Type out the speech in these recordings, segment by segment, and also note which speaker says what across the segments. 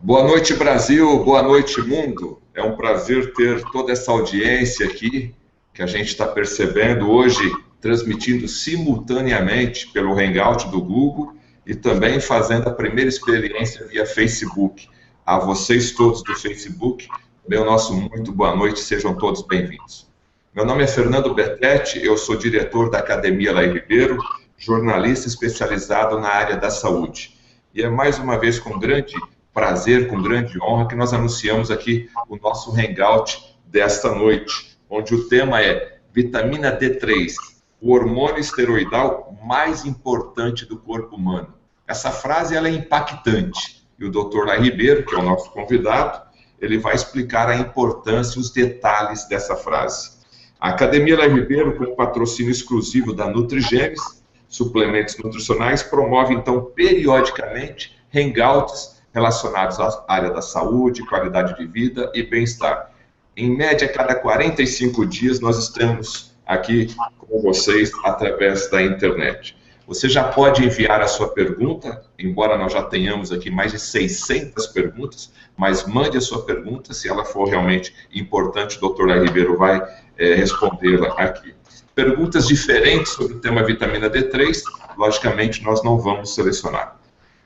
Speaker 1: Boa noite, Brasil. Boa noite, mundo. É um prazer ter toda essa audiência aqui, que a gente está percebendo hoje, transmitindo simultaneamente pelo Hangout do Google e também fazendo a primeira experiência via Facebook. A vocês todos do Facebook, meu nosso muito boa noite, sejam todos bem-vindos. Meu nome é Fernando Bertetti, eu sou diretor da Academia Laí Ribeiro, jornalista especializado na área da saúde. E é mais uma vez com grande prazer, com grande honra, que nós anunciamos aqui o nosso Hangout desta noite, onde o tema é vitamina D3, o hormônio esteroidal mais importante do corpo humano. Essa frase ela é impactante, e o Dr. Laí Ribeiro, que é o nosso convidado, ele vai explicar a importância e os detalhes dessa frase. A Academia Laí Ribeiro, com patrocínio exclusivo da Nutrigenes, suplementos nutricionais, promove, então, periodicamente, hangouts relacionados à área da saúde, qualidade de vida e bem-estar. Em média, a cada 45 dias, nós estamos aqui com vocês através da internet. Você já pode enviar a sua pergunta, embora nós já tenhamos aqui mais de 600 perguntas, mas mande a sua pergunta, se ela for realmente importante, o Dr. Laí Ribeiro vai respondê-la aqui. Perguntas diferentes sobre o tema vitamina D3, logicamente, nós não vamos selecionar.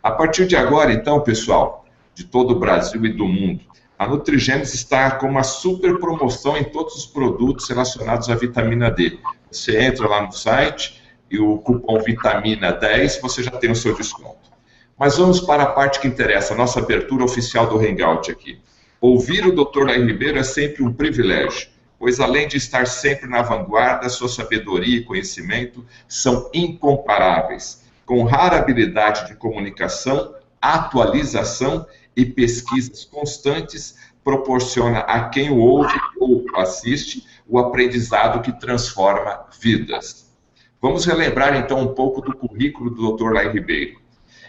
Speaker 1: A partir de agora, então, pessoal, de todo o Brasil e do mundo, a Nutrigenes está com uma super promoção em todos os produtos relacionados à vitamina D. Você entra lá no site e o cupom vitamina 10, você já tem o seu desconto. Mas vamos para a parte que interessa, a nossa abertura oficial do Hangout aqui. Ouvir o Dr. Laí Ribeiro é sempre um privilégio, pois além de estar sempre na vanguarda, sua sabedoria e conhecimento são incomparáveis, com rara habilidade de comunicação, atualização e pesquisas constantes, proporciona a quem o ouve ou assiste o aprendizado que transforma vidas. Vamos relembrar então um pouco do currículo do Dr. Laí Ribeiro.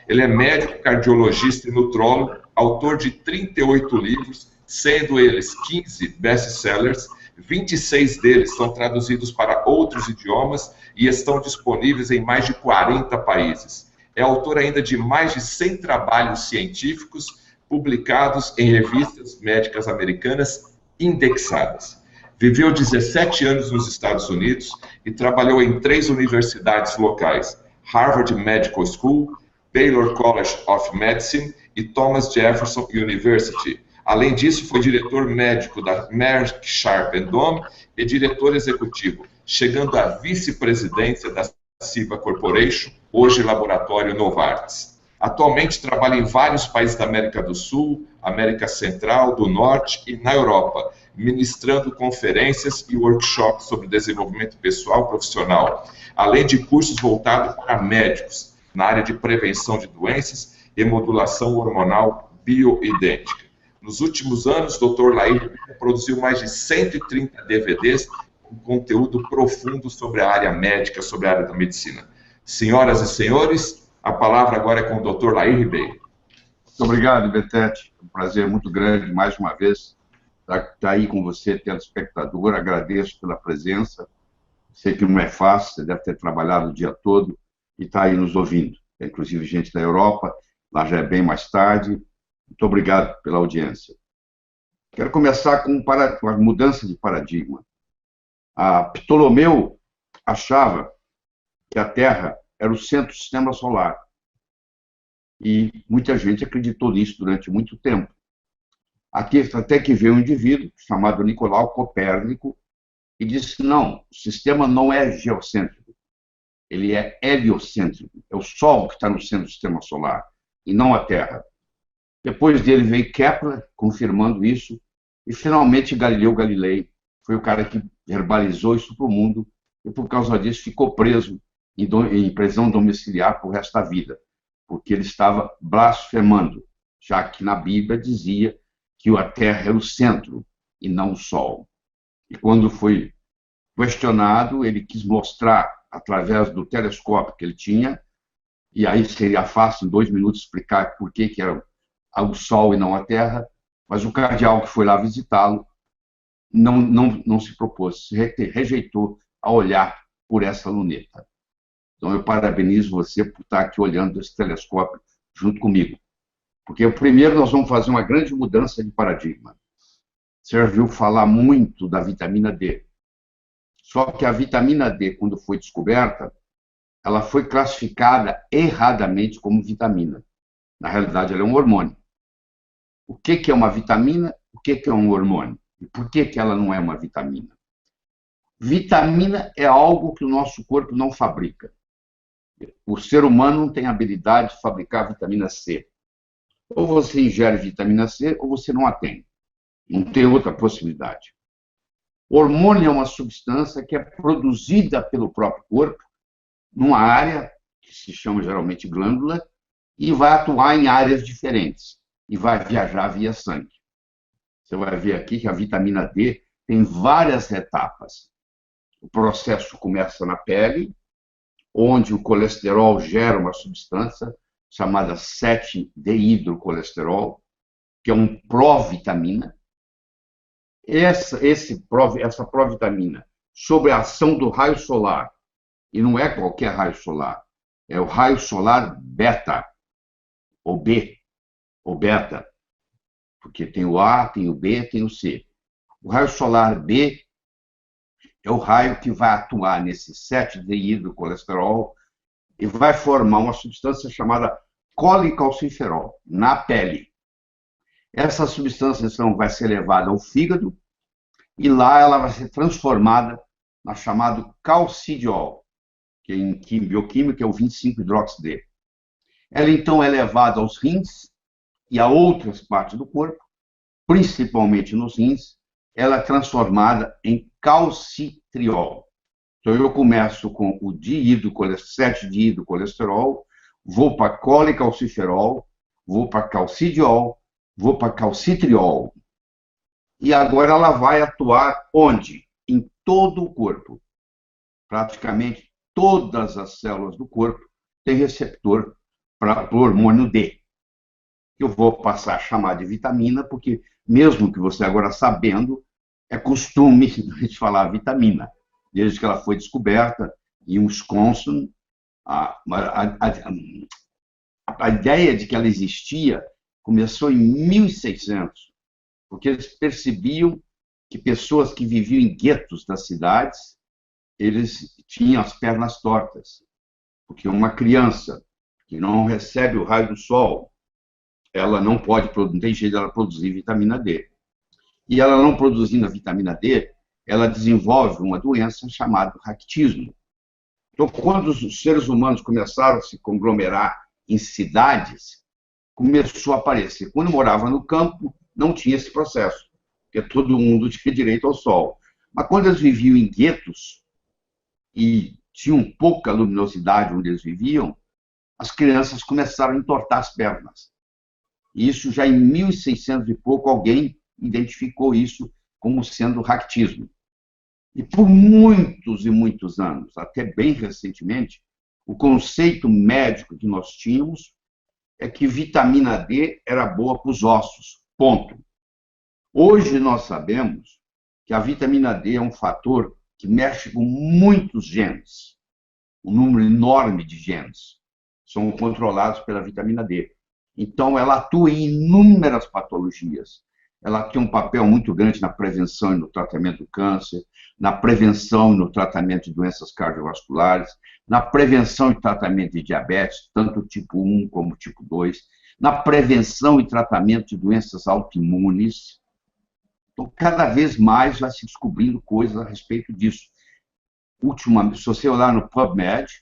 Speaker 1: Ele é médico, cardiologista e nutrólogo, autor de 38 livros, sendo eles 15 best-sellers, 26 deles são traduzidos para outros idiomas e estão disponíveis em mais de 40 países. É autor ainda de mais de 100 trabalhos científicos publicados em revistas médicas americanas indexadas. Viveu 17 anos nos Estados Unidos e trabalhou em 3 universidades locais: Harvard Medical School, Baylor College of Medicine e Thomas Jefferson University. Além disso, foi diretor médico da Merck Sharp & Dohme e diretor executivo, chegando à vice-presidência da Ciba Corporation, hoje laboratório Novartis. Atualmente trabalha em vários países da América do Sul, América Central, do Norte e na Europa, ministrando conferências e workshops sobre desenvolvimento pessoal e profissional, além de cursos voltados para médicos, na área de prevenção de doenças e modulação hormonal bioidêntica. Nos últimos anos, o Dr. Laí produziu mais de 130 DVDs com conteúdo profundo sobre a área médica, sobre a área da medicina. Senhoras e senhores, a palavra agora é com o Dr. Laí Ribeiro.
Speaker 2: Muito obrigado, Bertetti. É um prazer muito grande, mais uma vez, estar aí com você, telespectador. Agradeço pela presença. Sei que não é fácil, você deve ter trabalhado o dia todo e está aí nos ouvindo. Tem, inclusive, gente da Europa, lá já é bem mais tarde. Muito obrigado pela audiência. Quero começar com a mudança de paradigma. A Ptolomeu achava que a Terra era o centro do sistema solar. E muita gente acreditou nisso durante muito tempo. Até que veio um indivíduo chamado Nicolau Copérnico e disse: não, o sistema não é geocêntrico, ele é heliocêntrico. É o Sol que está no centro do sistema solar e não a Terra. Depois dele veio Kepler, confirmando isso, e finalmente Galileu Galilei foi o cara que verbalizou isso para o mundo, e por causa disso ficou preso em prisão domiciliar para o resto da vida, porque ele estava blasfemando, já que na Bíblia dizia que a Terra era o centro e não o Sol. E quando foi questionado, ele quis mostrar, através do telescópio que ele tinha, e aí seria fácil, em 2 minutos, explicar por que era o Sol e não a Terra, mas o cardeal que foi lá visitá-lo não se propôs, rejeitou a olhar por essa luneta. Então eu parabenizo você por estar aqui olhando esse telescópio junto comigo. Porque primeiro nós vamos fazer uma grande mudança de paradigma. Você já ouviu falar muito da vitamina D. Só que a vitamina D, quando foi descoberta, ela foi classificada erradamente como vitamina. Na realidade, ela é um hormônio. O que é uma vitamina? O que é um hormônio? E por que ela não é uma vitamina? Vitamina é algo que o nosso corpo não fabrica. O ser humano não tem habilidade de fabricar vitamina C. Ou você ingere vitamina C ou você não a tem. Não tem outra possibilidade. Hormônio é uma substância que é produzida pelo próprio corpo numa área que se chama geralmente glândula e vai atuar em áreas diferentes e vai viajar via sangue. Você vai ver aqui que a vitamina D tem várias etapas. O processo começa na pele, onde o colesterol gera uma substância chamada 7-deidrocolesterol, que é um provitamina. Essa provitamina, sob a ação do raio solar, e não é qualquer raio solar, é o raio solar beta, ou B, ou beta, porque tem o A, tem o B, tem o C. O raio solar B é o raio que vai atuar nesse 7-deidrocolesterol e vai formar uma substância chamada colecalciferol na pele. Essa substância, então, vai ser levada ao fígado e lá ela vai ser transformada na chamado calcidiol, que em bioquímica é o 25-hidroxi-D. Ela, então, é levada aos rins e a outras partes do corpo, principalmente nos rins, ela é transformada em calcitriol. Então, eu começo com o 7-deidrocolesterol, vou para colecalciferol, vou para calcidiol, vou para calcitriol. E agora ela vai atuar onde? Em todo o corpo. Praticamente todas as células do corpo têm receptor para o hormônio D. Eu vou passar a chamar de vitamina, porque mesmo que você agora sabendo, é costume a gente falar vitamina. Desde que ela foi descoberta em Wisconsin, a ideia de que ela existia começou em 1600, porque eles percebiam que pessoas que viviam em guetos das cidades, eles tinham as pernas tortas, porque uma criança que não recebe o raio do sol, ela não tem jeito de ela produzir vitamina D. E ela não produzindo a vitamina D, ela desenvolve uma doença chamada raquitismo. Então, quando os seres humanos começaram a se conglomerar em cidades, começou a aparecer. Quando morava no campo, não tinha esse processo, porque todo mundo tinha direito ao sol. Mas quando eles viviam em guetos e tinham pouca luminosidade onde eles viviam, as crianças começaram a entortar as pernas. E isso já em 1600 e pouco, alguém identificou isso como sendo raquitismo. E por muitos e muitos anos, até bem recentemente, o conceito médico que nós tínhamos é que vitamina D era boa para os ossos, ponto. Hoje nós sabemos que a vitamina D é um fator que mexe com muitos genes, um número enorme de genes são controlados pela vitamina D. Então, ela atua em inúmeras patologias. Ela tem um papel muito grande na prevenção e no tratamento do câncer, na prevenção e no tratamento de doenças cardiovasculares, na prevenção e tratamento de diabetes, tanto tipo 1 como tipo 2, na prevenção e tratamento de doenças autoimunes. Então, cada vez mais vai se descobrindo coisas a respeito disso. Se você olhar no PubMed,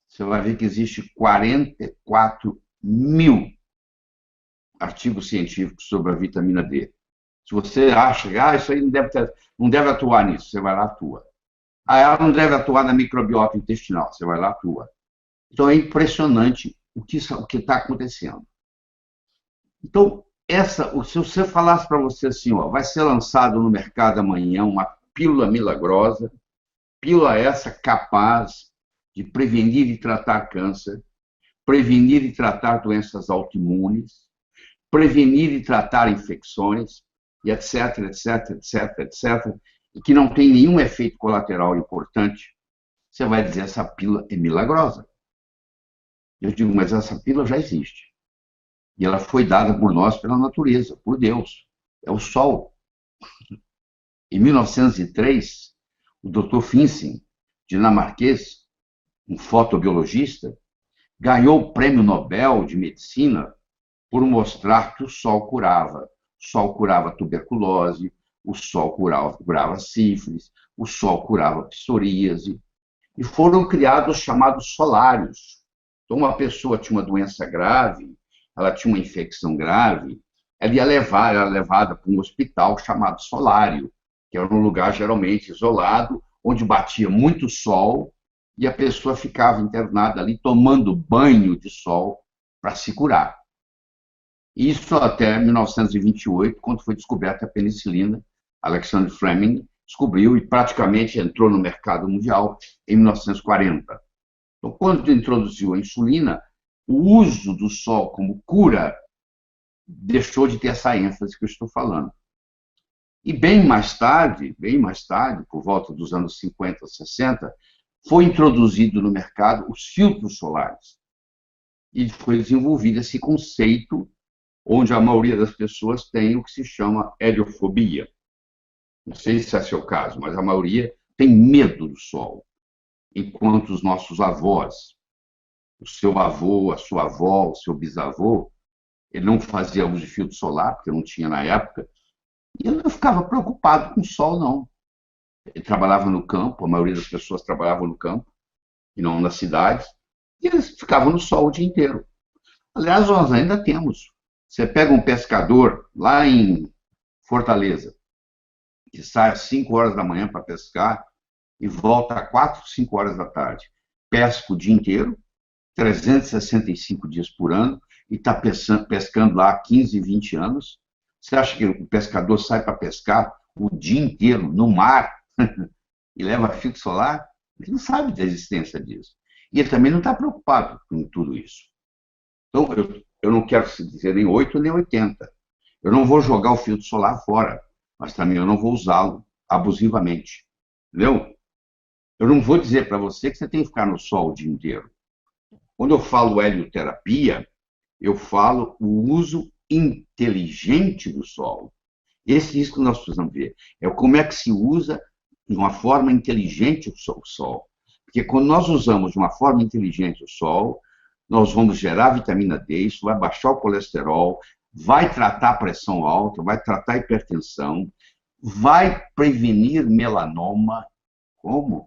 Speaker 2: você vai ver que existe 44 mil artigos científicos sobre a vitamina D. Se você acha que isso aí não deve atuar nisso, você vai lá e atua. Ela não deve atuar na microbiota intestinal, você vai lá e atua. Então é impressionante o que está acontecendo. Então, se você falasse para você assim, vai ser lançado no mercado amanhã uma pílula milagrosa, pílula essa capaz de prevenir e tratar câncer, prevenir e tratar doenças autoimunes, prevenir e tratar infecções, e etc, etc, etc, etc, e que não tem nenhum efeito colateral importante, você vai dizer essa pílula é milagrosa. Eu digo, mas essa pílula já existe. E ela foi dada por nós pela natureza, por Deus. É o Sol. Em 1903, o Dr. Finsen, dinamarquês, um fotobiologista, ganhou o Prêmio Nobel de Medicina por mostrar que o Sol curava. O Sol curava tuberculose, o Sol curava sífilis, o Sol curava psoríase. E foram criados os chamados solários. Então, uma pessoa tinha uma doença grave, ela tinha uma infecção grave, ela era levada para um hospital chamado solário, que era um lugar geralmente isolado, onde batia muito sol, e a pessoa ficava internada ali tomando banho de sol para se curar. Isso até 1928, quando foi descoberta a penicilina. Alexander Fleming descobriu e praticamente entrou no mercado mundial em 1940. Então, quando introduziu a insulina, o uso do sol como cura deixou de ter essa ênfase que eu estou falando. E bem mais tarde, por volta dos anos 50, 60, foi introduzido no mercado os filtros solares. E foi desenvolvido esse conceito, onde a maioria das pessoas tem o que se chama heliofobia. Não sei se é seu caso, mas a maioria tem medo do sol. Enquanto os nossos avós, o seu avô, a sua avó, o seu bisavô, ele não fazia uso de filtro solar, porque não tinha na época, e ele não ficava preocupado com o sol, não. Ele trabalhava no campo, a maioria das pessoas trabalhavam no campo, e não nas cidades, e eles ficavam no sol o dia inteiro. Aliás, nós ainda temos. Você pega um pescador lá em Fortaleza, que sai às 5 horas da manhã para pescar e volta às 4, 5 horas da tarde. Pesca o dia inteiro, 365 dias por ano, e está pescando lá há 15, 20 anos. Você acha que o pescador sai para pescar o dia inteiro no mar e leva filtro solar? Ele não sabe da existência disso. E ele também não está preocupado com tudo isso. Então, eu não quero dizer nem 8 nem 80. Eu não vou jogar o filtro solar fora, mas também eu não vou usá-lo abusivamente. Entendeu? Eu não vou dizer para você que você tem que ficar no sol o dia inteiro. Quando eu falo helioterapia, eu falo o uso inteligente do sol. Esse é isso que nós precisamos ver. É como é que se usa de uma forma inteligente o sol. Porque quando nós usamos de uma forma inteligente o sol, nós vamos gerar vitamina D, isso vai baixar o colesterol, vai tratar a pressão alta, vai tratar a hipertensão, vai prevenir melanoma. Como?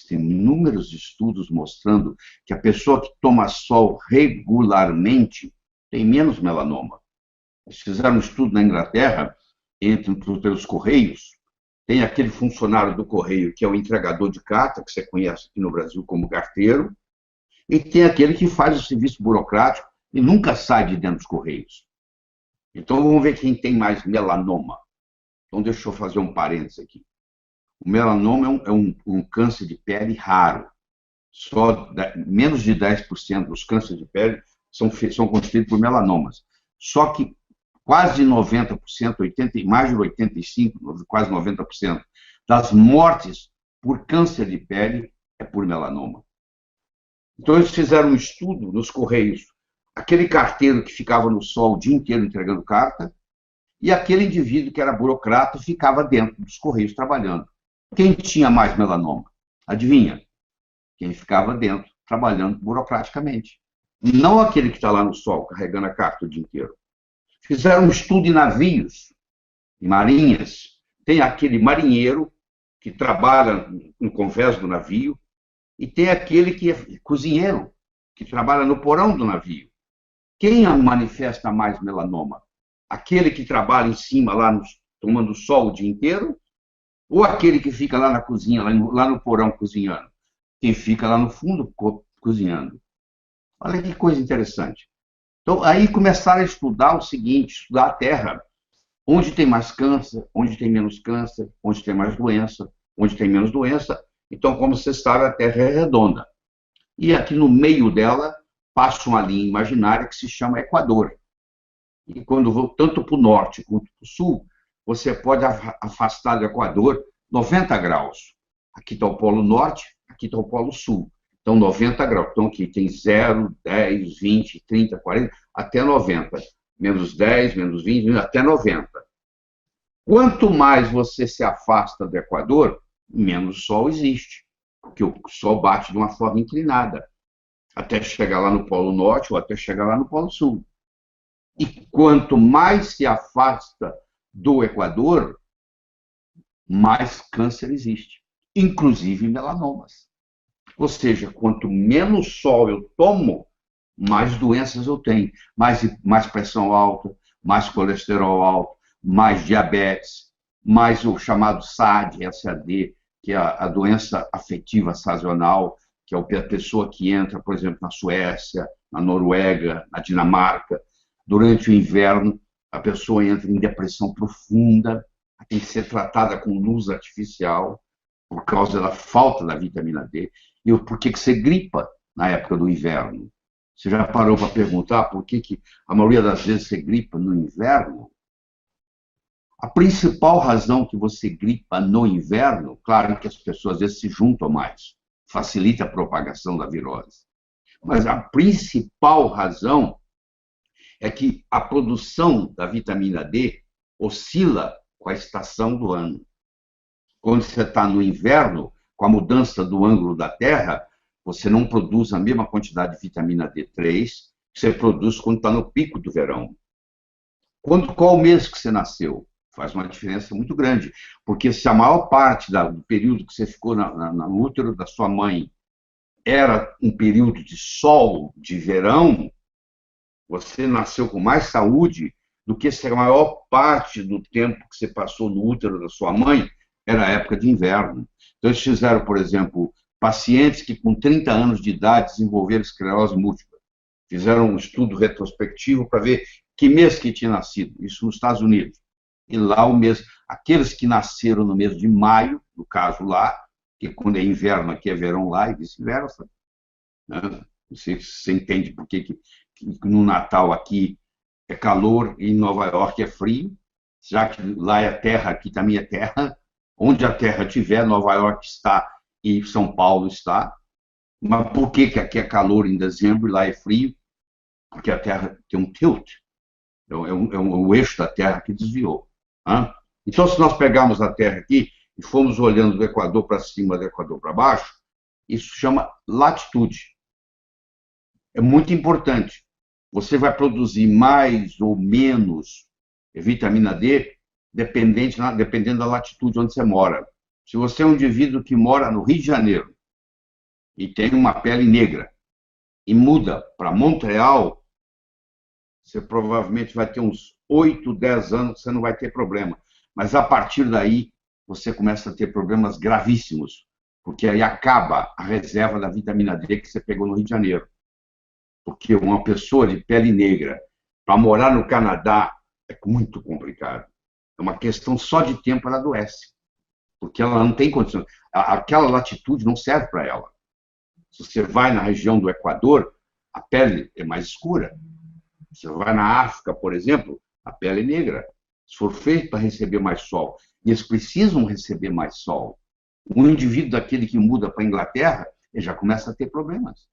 Speaker 2: Tem inúmeros estudos mostrando que a pessoa que toma sol regularmente tem menos melanoma. Eles fizeram um estudo na Inglaterra, pelos Correios. Tem aquele funcionário do Correio que é o entregador de carta, que você conhece aqui no Brasil como carteiro, e tem aquele que faz o serviço burocrático e nunca sai de dentro dos Correios. Então, vamos ver quem tem mais melanoma. Então, deixa eu fazer um parênteses aqui. O melanoma é um câncer de pele raro. Menos de 10% dos cânceres de pele são constituídos por melanomas. Só que quase 90%, mais de 85%, quase 90% das mortes por câncer de pele é por melanoma. Então, eles fizeram um estudo nos Correios. Aquele carteiro que ficava no sol o dia inteiro entregando carta e aquele indivíduo que era burocrata ficava dentro dos Correios trabalhando. Quem tinha mais melanoma? Adivinha? Quem ficava dentro, trabalhando burocraticamente. Não aquele que está lá no sol, carregando a carta o dia inteiro. Fizeram um estudo em navios, em marinhas. Tem aquele marinheiro que trabalha no convés do navio e tem aquele que é cozinheiro, que trabalha no porão do navio. Quem manifesta mais melanoma? Aquele que trabalha em cima, lá tomando sol o dia inteiro? Ou aquele que fica lá na cozinha, lá no porão cozinhando? Quem fica lá no fundo cozinhando. Olha que coisa interessante. Então, aí começaram a estudar o seguinte, estudar a Terra. Onde tem mais câncer, onde tem menos câncer, onde tem mais doença, onde tem menos doença. Então, como você sabe, a Terra é redonda. E aqui no meio dela passa uma linha imaginária que se chama Equador. E quando vou tanto para o norte quanto para o sul, você pode afastar do Equador 90 graus. Aqui está o Polo Norte, aqui está o Polo Sul. Então, 90 graus. Então, aqui tem 0, 10, 20, 30, 40. até 90. Menos 10, menos 20, até 90. Quanto mais você se afasta do Equador, menos sol existe, porque o sol bate de uma forma inclinada, até chegar lá no Polo Norte ou até chegar lá no Polo Sul. E quanto mais se afasta do Equador, mais câncer existe, inclusive melanomas. Ou seja, quanto menos sol eu tomo, mais doenças eu tenho, mais pressão alta, mais colesterol alto, mais diabetes, mais o chamado SAD, SAD, que é a doença afetiva sazonal, que é a pessoa que entra, por exemplo, na Suécia, na Noruega, na Dinamarca, durante o inverno, a pessoa entra em depressão profunda, tem que ser tratada com luz artificial, por causa da falta da vitamina D. E por que você gripa na época do inverno? Você já parou para perguntar por que a maioria das vezes você gripa no inverno? A principal razão que você gripa no inverno, claro que as pessoas às vezes se juntam mais, facilita a propagação da virose. Mas a principal razão é que a produção da vitamina D oscila com a estação do ano. Quando você está no inverno, com a mudança do ângulo da Terra, você não produz a mesma quantidade de vitamina D3 que você produz quando está no pico do verão. Qual mês que você nasceu? Faz uma diferença muito grande, porque se a maior parte do período que você ficou no útero da sua mãe era um período de sol, de verão, você nasceu com mais saúde do que se a maior parte do tempo que você passou no útero da sua mãe era a época de inverno. Então, eles fizeram, por exemplo, pacientes que com 30 anos de idade desenvolveram esclerose múltipla. Fizeram um estudo retrospectivo para ver que mês que tinha nascido, isso nos Estados Unidos. E lá o mês, aqueles que nasceram no mês de maio, no caso lá, que quando é inverno aqui é verão lá e vice-versa. Né? Você entende por que no Natal aqui é calor e em Nova York é frio, já que lá é terra, aqui também é terra. Onde a terra estiver, Nova York está e São Paulo está. Mas por que aqui é calor em dezembro e lá é frio? Porque a terra tem um tilt. É o eixo da terra que desviou. Então, se nós pegarmos a terra aqui e formos olhando do Equador para cima, do Equador para baixo, isso chama latitude. É muito importante. Você vai produzir mais ou menos vitamina D dependendo da latitude onde você mora. Se você é um indivíduo que mora no Rio de Janeiro e tem uma pele negra e muda para Montreal, você provavelmente vai ter uns 8, 10 anos que você não vai ter problema. Mas a partir daí, você começa a ter problemas gravíssimos, porque aí acaba a reserva da vitamina D que você pegou no Rio de Janeiro. Porque uma pessoa de pele negra, para morar no Canadá, é muito complicado. É uma questão só de tempo, ela adoece. Porque ela não tem condições. Aquela latitude não serve para ela. Se você vai na região do Equador, a pele é mais escura. Se você vai na África, por exemplo, a pele é negra. Se for feito para receber mais sol. E eles precisam receber mais sol. Um indivíduo daquele que muda para a Inglaterra, ele já começa a ter problemas.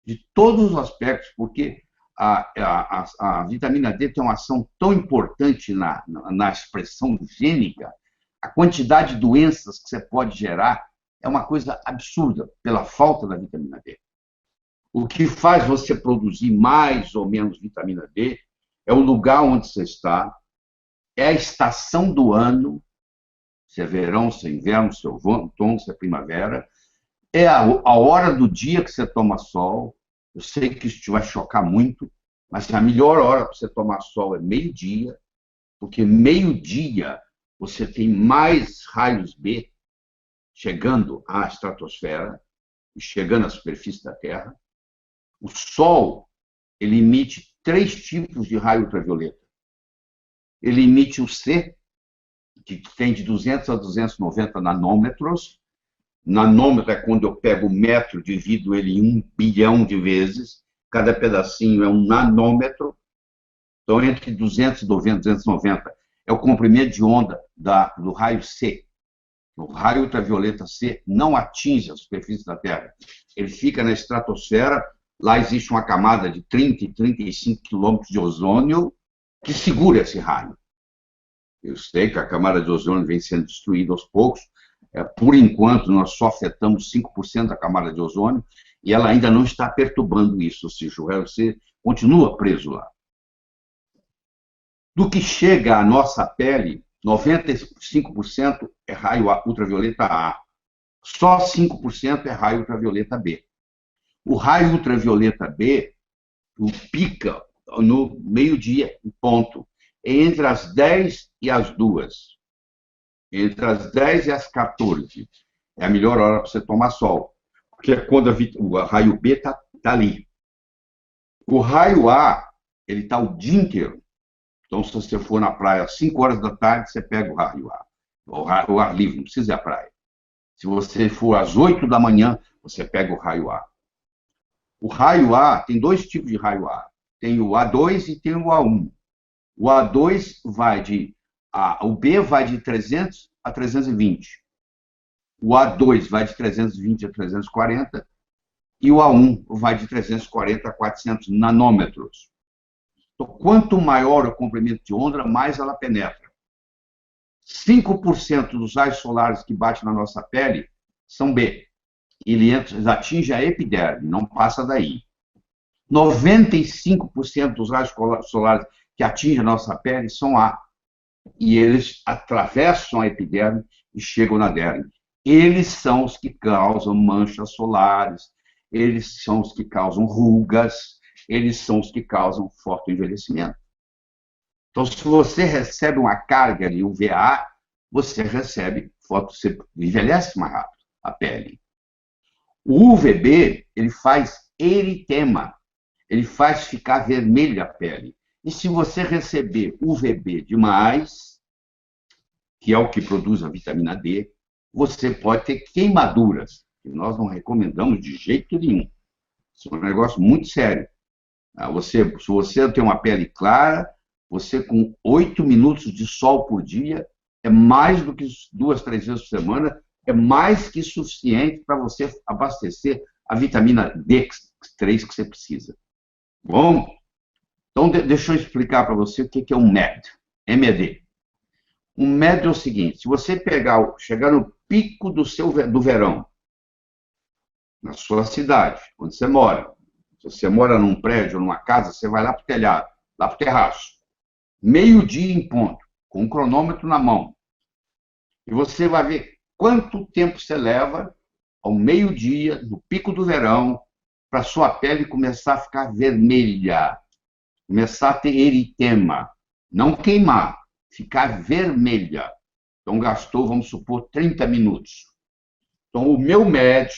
Speaker 2: De todos os aspectos, porque a vitamina D tem uma ação tão importante na expressão gênica, a quantidade de doenças que você pode gerar é uma coisa absurda pela falta da vitamina D. O que faz você produzir mais ou menos vitamina D é o lugar onde você está, é a estação do ano, se é verão, se é inverno, se é outono, se é primavera, é a hora do dia que você toma sol. Eu sei que isso te vai chocar muito, mas a melhor hora para você tomar sol é meio-dia, porque meio-dia você tem mais raios B chegando à estratosfera e chegando à superfície da Terra. O Sol, ele emite 3 tipos de raio ultravioleta. Ele emite o C, que tem de 200 a 290 nanômetros. Nanômetro é quando eu pego o metro, divido ele em 1 bilhão de vezes. Cada pedacinho é um nanômetro. Então, entre 290 e 290 é o comprimento de onda do raio C. O raio ultravioleta C não atinge a superfície da Terra. Ele fica na estratosfera Lá existe uma camada de 30 e 35 quilômetros de ozônio que segura esse raio. Eu sei que a camada de ozônio vem sendo destruída aos poucos. Por enquanto, nós só afetamos 5% da camada de ozônio e ela ainda não está perturbando isso, ou seja, você continua preso lá. Do que chega à nossa pele, 95% é raio ultravioleta A. Só 5% é raio ultravioleta B. O raio ultravioleta B pica no meio-dia, ponto. Entre as 10 e as 2. Entre as 10 e as 14. É a melhor hora para você tomar sol. Porque é quando o raio B está ali. O raio A, ele está o dia inteiro. Então, se você for na praia às 5 horas da tarde, você pega o raio A. O ar livre, não precisa ir à praia. Se você for às 8 da manhã, você pega o raio A. O raio A, tem dois tipos de raio A. Tem o A2 e tem o A1. O A2 vai de... O B vai de 300 a 320. O A2 vai de 320 a 340. E o A1 vai de 340 a 400 nanômetros. Então, quanto maior o comprimento de onda, mais ela penetra. 5% dos raios solares que batem na nossa pele são B. Eles atingem a epiderme, não passa daí. 95% dos raios solares que atingem a nossa pele são A. E eles atravessam a epiderme e chegam na derme. Eles são os que causam manchas solares, eles são os que causam rugas, eles são os que causam forte envelhecimento. Então, se você recebe uma carga de UVA, você você envelhece mais rápido a pele. O UVB, ele faz eritema, ele faz ficar vermelha a pele. E se você receber UVB demais, que é o que produz a vitamina D, você pode ter queimaduras, que nós não recomendamos de jeito nenhum. Isso é um negócio muito sério. Se você tem uma pele clara, você com 8 minutos de sol por dia, é mais do que 2, 3 vezes por semana, é mais que suficiente para você abastecer a vitamina D3 que você precisa. Bom, então deixa eu explicar para você o que é um MED. MED. Um MED é o seguinte, se você chegar no pico do verão, na sua cidade, onde você mora, se você mora num prédio ou numa casa, você vai lá para o telhado, lá para o terraço, meio-dia em ponto, com um cronômetro na mão, e você vai ver quanto tempo você leva ao meio-dia, no pico do verão, para sua pele começar a ficar vermelha, começar a ter eritema, não queimar, ficar vermelha. Então, gastou, vamos supor, 30 minutos. Então, o meu médio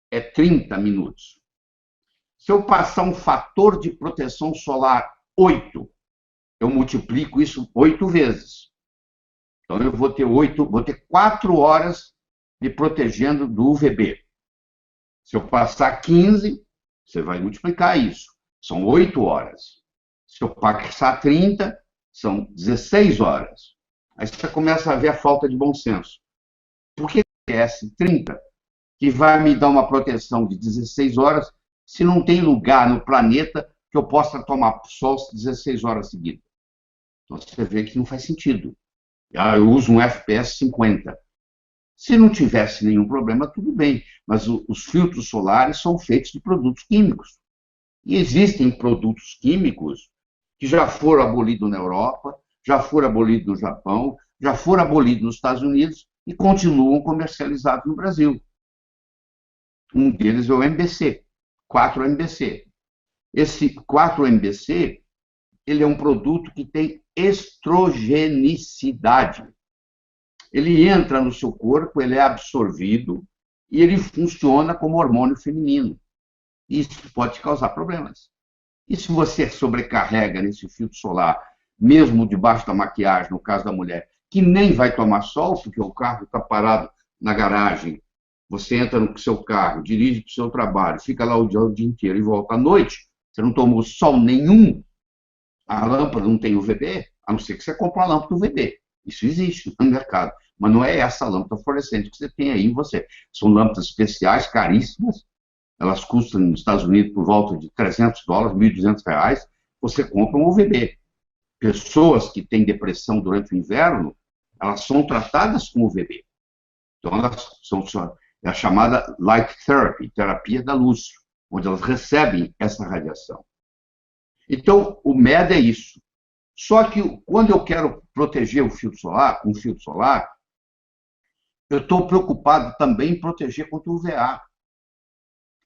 Speaker 2: é 30 minutos. Se eu passar um fator de proteção solar 8, eu multiplico isso 8 vezes. Então, eu vou ter 4 horas me protegendo do UVB. Se eu passar 15, você vai multiplicar isso. São 8 horas. Se eu passar 30, são 16 horas. Aí você começa a ver a falta de bom senso. Por que esse 30, que vai me dar uma proteção de 16 horas, se não tem lugar no planeta que eu possa tomar sol 16 horas seguidas? Então você vê que não faz sentido. Eu uso um FPS 50. Se não tivesse nenhum problema, tudo bem. Mas os filtros solares são feitos de produtos químicos. E existem produtos químicos que já foram abolidos na Europa, já foram abolidos no Japão, já foram abolidos nos Estados Unidos e continuam comercializados no Brasil. Um deles é o MBC, 4-MBC. Esse 4-MBC, ele é um produto que tem estrogenicidade. Ele entra no seu corpo, ele é absorvido e ele funciona como hormônio feminino. Isso pode causar problemas. E se você sobrecarrega nesse filtro solar, mesmo debaixo da maquiagem, no caso da mulher, que nem vai tomar sol, porque o carro está parado na garagem, você entra no seu carro, dirige para o seu trabalho, fica lá o dia inteiro e volta à noite, você não tomou sol nenhum, a lâmpada não tem UVB, a não ser que você compre uma lâmpada UVB. Isso existe no mercado, mas não é essa lâmpada fluorescente que você tem aí em você. São lâmpadas especiais, caríssimas, elas custam nos Estados Unidos por volta de $300, R$ 1.200, você compra um UVB. Pessoas que têm depressão durante o inverno, elas são tratadas com UVB. Então, elas são a chamada light therapy, terapia da luz, onde elas recebem essa radiação. Então, o MED é isso. Só que quando eu quero proteger o filtro solar, um filtro solar, eu estou preocupado também em proteger contra o UVA.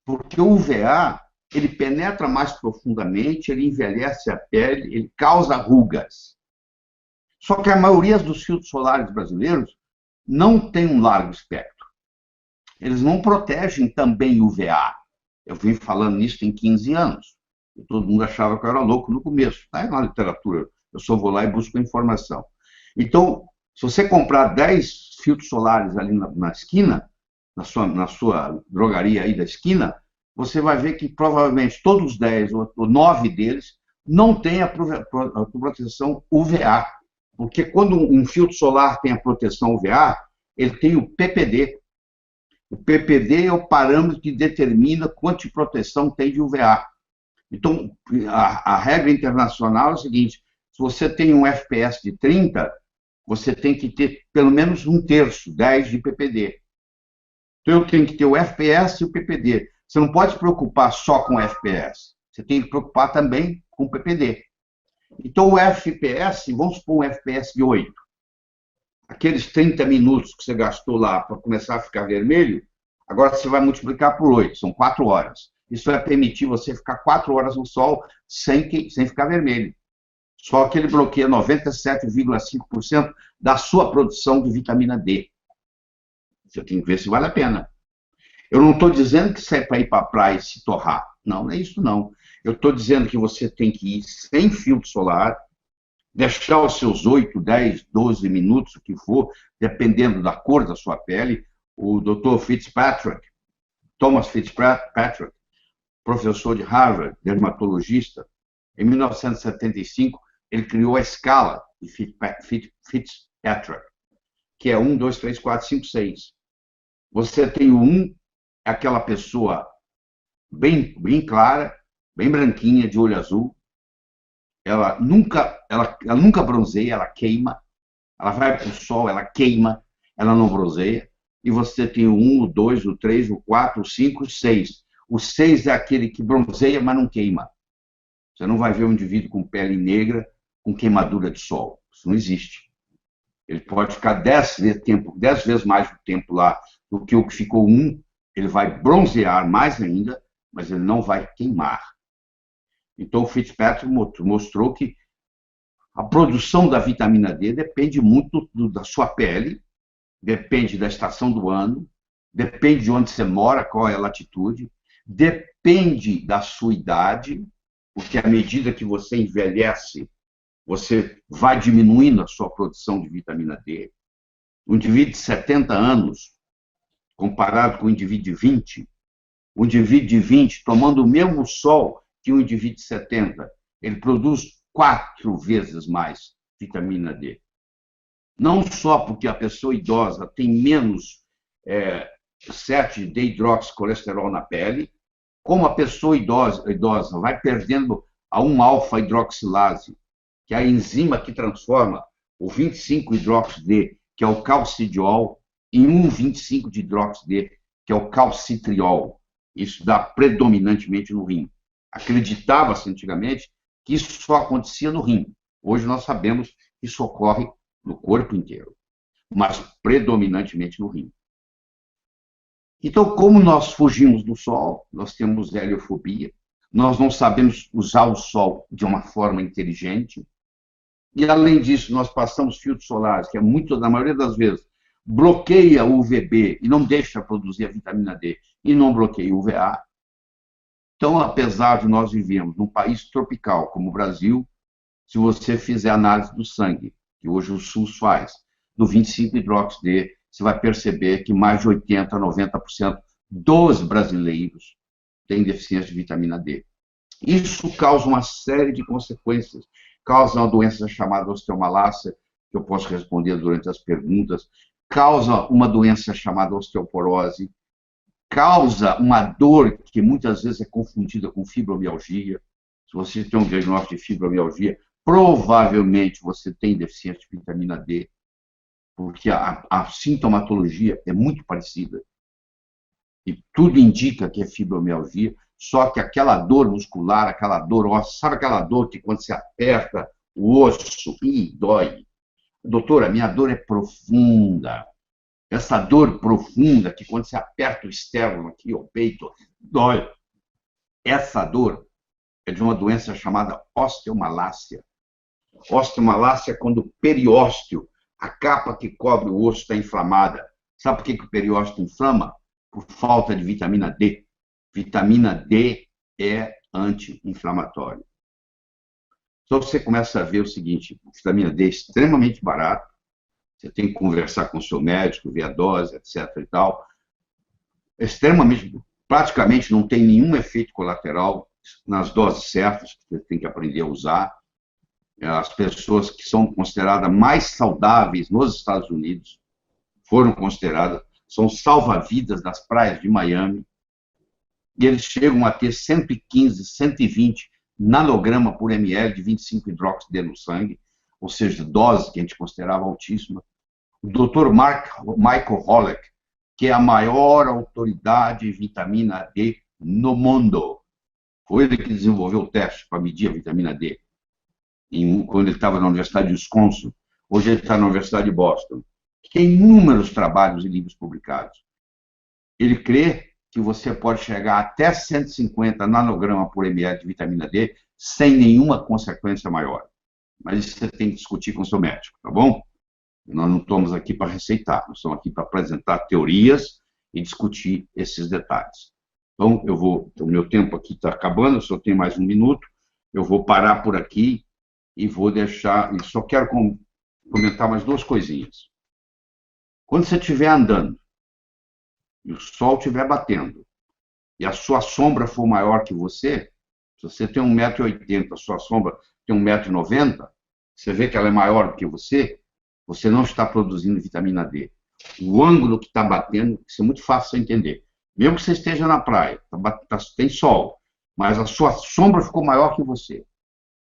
Speaker 2: Porque o UVA, ele penetra mais profundamente, ele envelhece a pele, ele causa rugas. Só que a maioria dos filtros solares brasileiros não tem um largo espectro. Eles não protegem também o UVA. Eu vim falando nisso tem 15 anos. E todo mundo achava que eu era louco no começo. Está na literatura. Eu só vou lá e busco informação. Então, se você comprar 10 filtros solares ali na esquina, na sua drogaria aí da esquina, você vai ver que provavelmente todos os 10 ou 9 deles não têm a proteção UVA. Porque quando um filtro solar tem a proteção UVA, ele tem o PPD. O PPD é o parâmetro que determina quanto de proteção tem de UVA. Então, a regra internacional é o seguinte: se você tem um FPS de 30, você tem que ter pelo menos 1/3, 10 de PPD. Então, eu tenho que ter o FPS e o PPD. Você não pode se preocupar só com o FPS. Você tem que se preocupar também com o PPD. Então, o FPS, vamos supor um FPS de 8. Aqueles 30 minutos que você gastou lá para começar a ficar vermelho, agora você vai multiplicar por 8, são 4 horas. Isso vai permitir você ficar 4 horas no sol sem ficar vermelho. Só que ele bloqueia 97,5% da sua produção de vitamina D. Você tem que ver se vale a pena. Eu não estou dizendo que isso é para ir para a praia e se torrar. Não, não é isso não. Eu estou dizendo que você tem que ir sem filtro solar, deixar os seus 8, 10, 12 minutos, o que for, dependendo da cor da sua pele. O Dr. Fitzpatrick, Thomas Fitzpatrick, professor de Harvard, dermatologista, em 1975, ele criou a escala de Fitzpatrick, que é 1, 2, 3, 4, 5, 6. Você tem o 1, é aquela pessoa bem clara, bem branquinha, de olho azul. Ela nunca bronzeia, ela queima. Ela vai para o sol, ela queima, ela não bronzeia. E você tem o 1, o 2, o 3, o 4, o 5, o 6. O 6 é aquele que bronzeia, mas não queima. Você não vai ver um indivíduo com pele negra com queimadura de sol. Isso não existe. Ele pode ficar 10 vezes mais de tempo lá do que o que ficou 1. Ele vai bronzear mais ainda, mas ele não vai queimar. Então, o Fitzpatrick mostrou que a produção da vitamina D depende muito da sua pele, depende da estação do ano, depende de onde você mora, qual é a latitude, depende da sua idade, porque à medida que você envelhece, você vai diminuindo a sua produção de vitamina D. Um indivíduo de 70 anos, comparado com um indivíduo de 20, o indivíduo de 20, tomando o mesmo sol que um indivíduo de 70, ele produz 4 vezes mais vitamina D. Não só porque a pessoa idosa tem menos 7-deidroxicolesterol na pele, como a pessoa idosa vai perdendo a 1-alfa-hidroxilase, que é a enzima que transforma o 25-hidroxid-D, que é o calcidiol, em 1,25-de-hidroxid-D, que é o calcitriol. Isso dá predominantemente no rim. Acreditava-se antigamente que isso só acontecia no rim. Hoje nós sabemos que isso ocorre no corpo inteiro, mas predominantemente no rim. Então, como nós fugimos do sol, nós temos heliofobia, nós não sabemos usar o sol de uma forma inteligente, e além disso, nós passamos filtros solares, que na maioria das vezes, bloqueia o UVB e não deixa produzir a vitamina D, e não bloqueia o UVA. Então, apesar de nós vivermos num país tropical como o Brasil, se você fizer análise do sangue, que hoje o SUS faz, do 25-hidroxid-D, você vai perceber que mais de 80% a 90% dos brasileiros têm deficiência de vitamina D. Isso causa uma série de consequências. Causa uma doença chamada osteomalácia, que eu posso responder durante as perguntas. Causa uma doença chamada osteoporose. causa uma dor que muitas vezes é confundida com fibromialgia. Se você tem um diagnóstico de fibromialgia, provavelmente você tem deficiência de vitamina D, porque a sintomatologia é muito parecida. E tudo indica que é fibromialgia, só que aquela dor muscular, aquela dor óssea, sabe aquela dor que quando você aperta o osso, dói? Doutora, minha dor é profunda. Essa dor profunda que quando você aperta o externo aqui, o peito, dói. Essa dor é de uma doença chamada osteomalácia. Osteomalácia é quando o periósteo, a capa que cobre o osso, está inflamada. Sabe por que o periósteo inflama? Por falta de vitamina D. Vitamina D é anti-inflamatório. Então você começa a ver o seguinte: vitamina D é extremamente barato, você tem que conversar com o seu médico, ver a dose, etc. e tal. Extremamente, praticamente não tem nenhum efeito colateral nas doses certas, que você tem que aprender a usar. As pessoas que são consideradas mais saudáveis nos Estados Unidos foram consideradas, são salva-vidas das praias de Miami, e eles chegam a ter 115, 120 nanograma por ml de 25-hidroxid no sangue, ou seja, dose que a gente considerava altíssima. O Dr. Michael Holleck, que é a maior autoridade em vitamina D no mundo, foi ele que desenvolveu o teste para medir a vitamina D, quando ele estava na Universidade de Wisconsin. Hoje ele está na Universidade de Boston. Tem inúmeros trabalhos e livros publicados. Ele crê que você pode chegar até 150 nanograma por ml de vitamina D sem nenhuma consequência maior. Mas isso você tem que discutir com o seu médico, tá bom? Nós não estamos aqui para receitar, nós estamos aqui para apresentar teorias e discutir esses detalhes. Então, o meu tempo aqui está acabando, eu só tenho mais um minuto, eu vou parar por aqui e vou deixar, e só quero comentar mais duas coisinhas. Quando você estiver andando, e o sol estiver batendo, e a sua sombra for maior que você, se você tem 1,80 m, a sua sombra tem 1,90 m, você vê que ela é maior do que você não está produzindo vitamina D. O ângulo que está batendo, isso é muito fácil de entender. Mesmo que você esteja na praia, tem sol, mas a sua sombra ficou maior que você.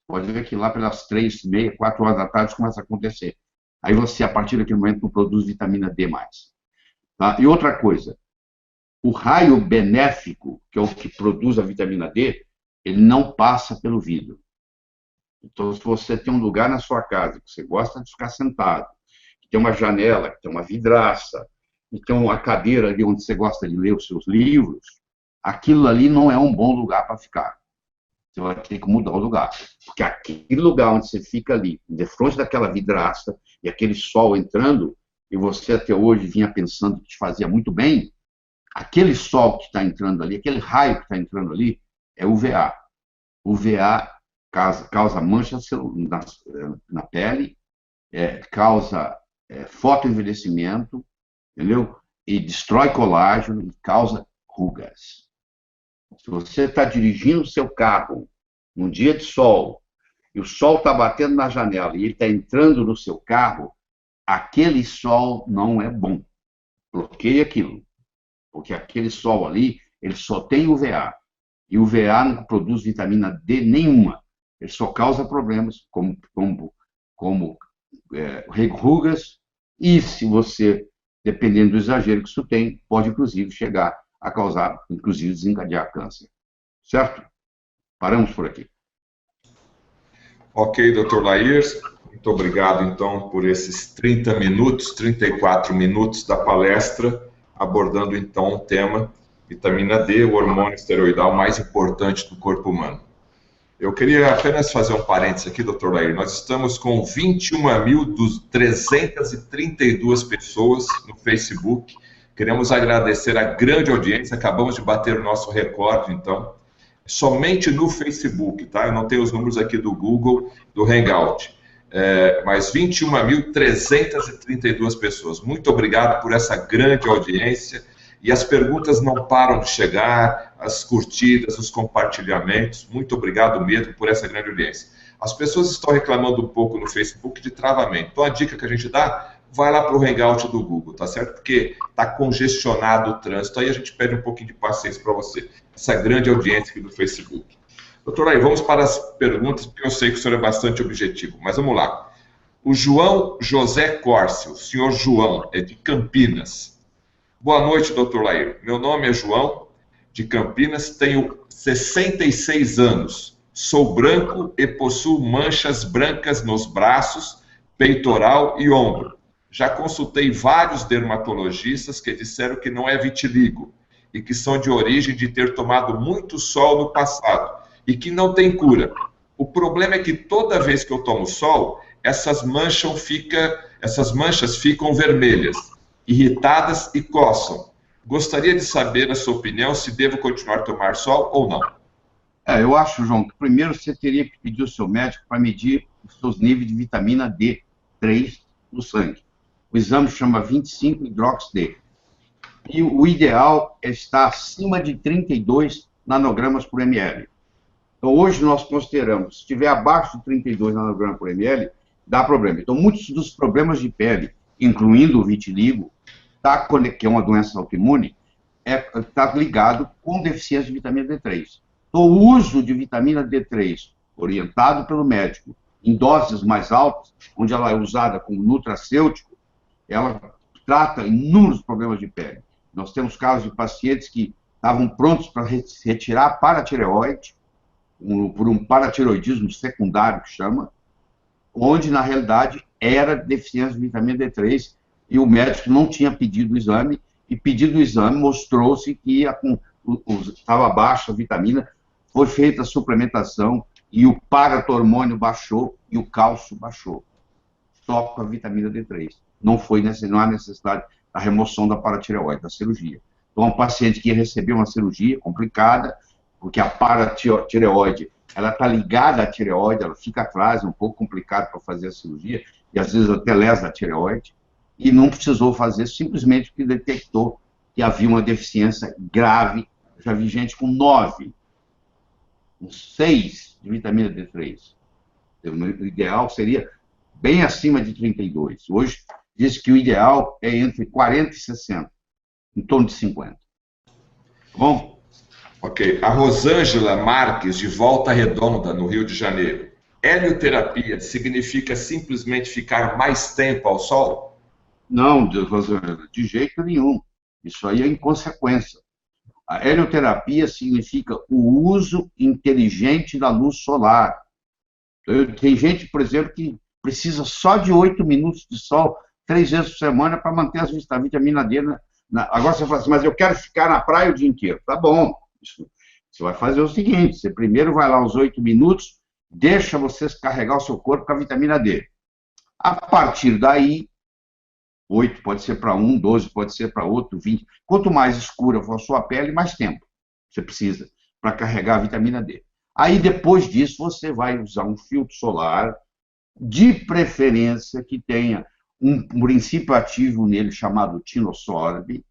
Speaker 2: Pode ver que lá pelas 3h30, 4 horas da tarde começa a acontecer. Aí você, a partir daquele momento, não produz vitamina D mais. Tá? E outra coisa, o raio benéfico, que é o que produz a vitamina D, ele não passa pelo vidro. Então, se você tem um lugar na sua casa que você gosta de ficar sentado, que tem uma janela, que tem uma vidraça, e tem uma cadeira ali onde você gosta de ler os seus livros, aquilo ali não é um bom lugar para ficar. Você vai ter que mudar o lugar. Porque aquele lugar onde você fica ali, de frente daquela vidraça, e aquele sol entrando, e você até hoje vinha pensando que te fazia muito bem, aquele sol que está entrando ali, aquele raio que está entrando ali, é UVA. UVA causa mancha na pele, causa fotoenvelhecimento, entendeu? E destrói colágeno e causa rugas. Se você está dirigindo o seu carro num dia de sol, e o sol está batendo na janela e ele está entrando no seu carro, aquele sol não é bom. Bloqueie aquilo. Porque aquele sol ali, ele só tem UVA. E o UVA não produz vitamina D nenhuma. Ele só causa problemas como rugas. E se você, dependendo do exagero que isso tem, pode inclusive chegar a causar, inclusive desencadear câncer. Certo? Paramos por aqui.
Speaker 1: Ok, Dr. Laires. Muito obrigado, então, por esses 30 minutos, 34 minutos da palestra, abordando, então, o tema vitamina D, o hormônio esteroidal mais importante do corpo humano. Eu queria apenas fazer um parênteses aqui, Dr. Lair. Nós estamos com 21.332 pessoas no Facebook. Queremos agradecer a grande audiência. Acabamos de bater o nosso recorde, então, somente no Facebook, tá? Eu não tenho os números aqui do Google, do Hangout. Mas 21.332 pessoas. Muito obrigado por essa grande audiência. E as perguntas não param de chegar, as curtidas, os compartilhamentos. Muito obrigado mesmo por essa grande audiência. As pessoas estão reclamando um pouco no Facebook de travamento. Então, a dica que a gente dá, vai lá para o Hangout do Google, tá certo? Porque está congestionado o trânsito, aí a gente pede um pouquinho de paciência para você. Essa grande audiência aqui do Facebook. Doutor, aí vamos para as perguntas, porque eu sei que o senhor é bastante objetivo, mas vamos lá. O João José Corsi, o senhor João, é de Campinas. Boa noite, doutor Lair. Meu nome é João, de Campinas, tenho 66 anos. Sou branco e possuo manchas brancas nos braços, peitoral e ombro. Já consultei vários dermatologistas que disseram que não é vitiligo e que são de origem de ter tomado muito sol no passado e que não tem cura. O problema é que toda vez que eu tomo sol, essas manchas ficam vermelhas, irritadas e coçam. Gostaria de saber a sua opinião se devo continuar a tomar sol ou não.
Speaker 2: Eu acho, João, que primeiro você teria que pedir ao seu médico para medir os seus níveis de vitamina D3 no sangue. O exame chama 25-hidrox-D. E o ideal é estar acima de 32 nanogramas por ml. Então, hoje nós consideramos, se estiver abaixo de 32 nanogramas por ml, dá problema. Então, muitos dos problemas de pele, incluindo o vitiligo, que é uma doença autoimune, está ligado com deficiência de vitamina D3. Então, o uso de vitamina D3, orientado pelo médico, em doses mais altas, onde ela é usada como nutracêutico, ela trata inúmeros problemas de pele. Nós temos casos de pacientes que estavam prontos para retirar a paratireoide, por um paratireoidismo secundário, que chama, onde, na realidade, era deficiência de vitamina D3, e o médico não tinha pedido o exame, e pedido o exame mostrou-se que estava baixa a vitamina, foi feita a suplementação, e o paratormônio baixou, e o cálcio baixou. Só com a vitamina D3. Não há necessidade da remoção da paratireoide, da cirurgia. Então, um paciente que ia receber uma cirurgia complicada, porque a paratireoide, ela está ligada à tireoide, ela fica atrás, é um pouco complicado para fazer a cirurgia, e às vezes até lesa a tireoide, e não precisou fazer simplesmente porque detectou que havia uma deficiência grave. Já vi gente com 9, com 6 de vitamina D3. O ideal seria bem acima de 32. Hoje, diz que o ideal é entre 40 e 60, em torno de 50. Bom?
Speaker 1: Ok. A Rosângela Marques, de Volta Redonda, no Rio de Janeiro. Helioterapia significa simplesmente ficar mais tempo ao sol?
Speaker 2: Não, Rosângela, de jeito nenhum. Isso aí é inconsequência. A helioterapia significa o uso inteligente da luz solar. Tem gente, por exemplo, que precisa só de 8 minutos de sol 3 vezes por semana para manter a vitamina D. Agora você fala assim, mas eu quero ficar na praia o dia inteiro. Tá bom. Você vai fazer o seguinte, você primeiro vai lá uns 8 minutos, deixa você carregar o seu corpo com a vitamina D. A partir daí, 8 pode ser para um, 12 pode ser para outro, 20. Quanto mais escura for a sua pele, mais tempo você precisa para carregar a vitamina D. Aí, depois disso, você vai usar um filtro solar, de preferência que tenha um princípio ativo nele chamado tinosorbe,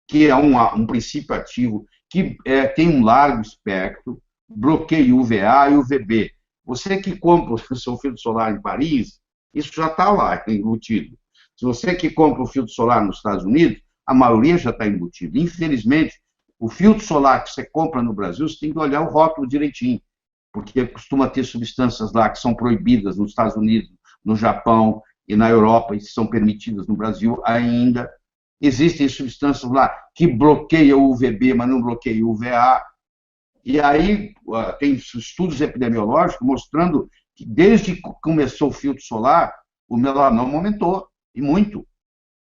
Speaker 2: que é um princípio ativo que tem um largo espectro, bloqueia UVA e UVB. Você que compra o seu filtro solar em Paris, isso já está lá, embutido. Se você que compra o filtro solar nos Estados Unidos, a maioria já está embutido. Infelizmente, o filtro solar que você compra no Brasil, você tem que olhar o rótulo direitinho, porque costuma ter substâncias lá que são proibidas nos Estados Unidos, no Japão e na Europa, e são permitidas no Brasil ainda. Existem substâncias lá que bloqueiam o UVB, mas não bloqueiam o UVA. E aí tem estudos epidemiológicos mostrando que desde que começou o filtro solar, o melanoma aumentou, e muito.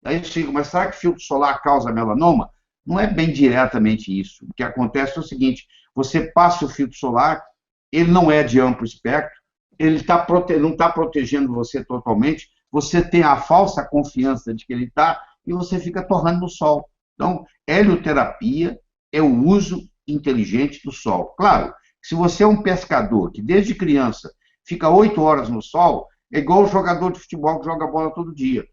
Speaker 2: Aí eu digo, mas será que filtro solar causa melanoma? Não é bem diretamente isso. O que acontece é o seguinte, você passa o filtro solar, ele não é de amplo espectro, ele não está protegendo você totalmente, você tem a falsa confiança de que ele está, e você fica torrando no sol. Então, helioterapia é o uso inteligente do sol. Claro, se você é um pescador que desde criança fica 8 horas no sol, é igual o jogador de futebol que joga bola todo dia.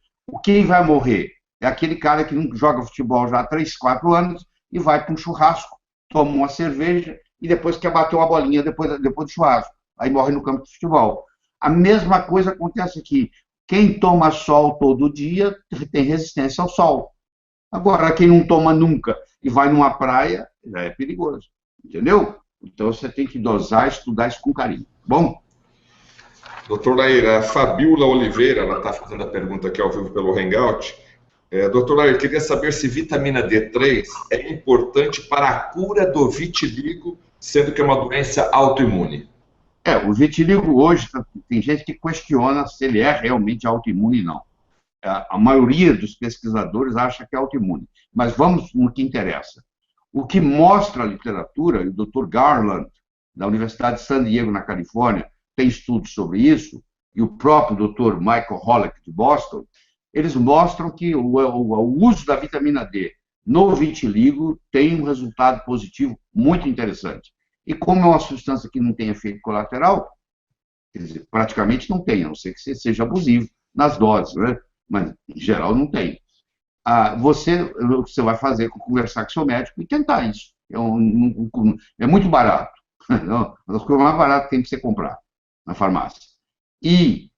Speaker 2: Quem vai morrer é aquele cara que não joga futebol já há 3, 4 anos e vai para um churrasco, toma uma cerveja e depois quer bater uma bolinha depois do churrasco. Aí morre no campo de futebol. A mesma coisa acontece aqui. Quem toma sol todo dia tem resistência ao sol. Agora, quem não toma nunca e vai numa praia, já é perigoso. Entendeu? Então, você tem que dosar, estudar isso com carinho. Bom?
Speaker 1: Doutor Lair, a Fabiola Oliveira, ela está fazendo a pergunta aqui ao vivo pelo Hangout. Doutor Lair, queria saber se vitamina D3 é importante para a cura do vitiligo, sendo que é uma doença autoimune.
Speaker 2: O vitiligo hoje, tem gente que questiona se ele é realmente autoimune ou não. A maioria dos pesquisadores acha que é autoimune. Mas vamos no que interessa. O que mostra a literatura, e o Dr. Garland, da Universidade de San Diego, na Califórnia, tem estudos sobre isso, e o próprio Dr. Michael Hollick, de Boston, eles mostram que o uso da vitamina D no vitiligo tem um resultado positivo muito interessante. E como é uma substância que não tem efeito colateral, quer dizer, praticamente não tem, a não ser que seja abusivo nas doses, né? Mas, em geral, não tem. O que você vai fazer é conversar com o seu médico e tentar isso. É muito barato. Uma das coisas mais baratas que tem que você comprar na farmácia. E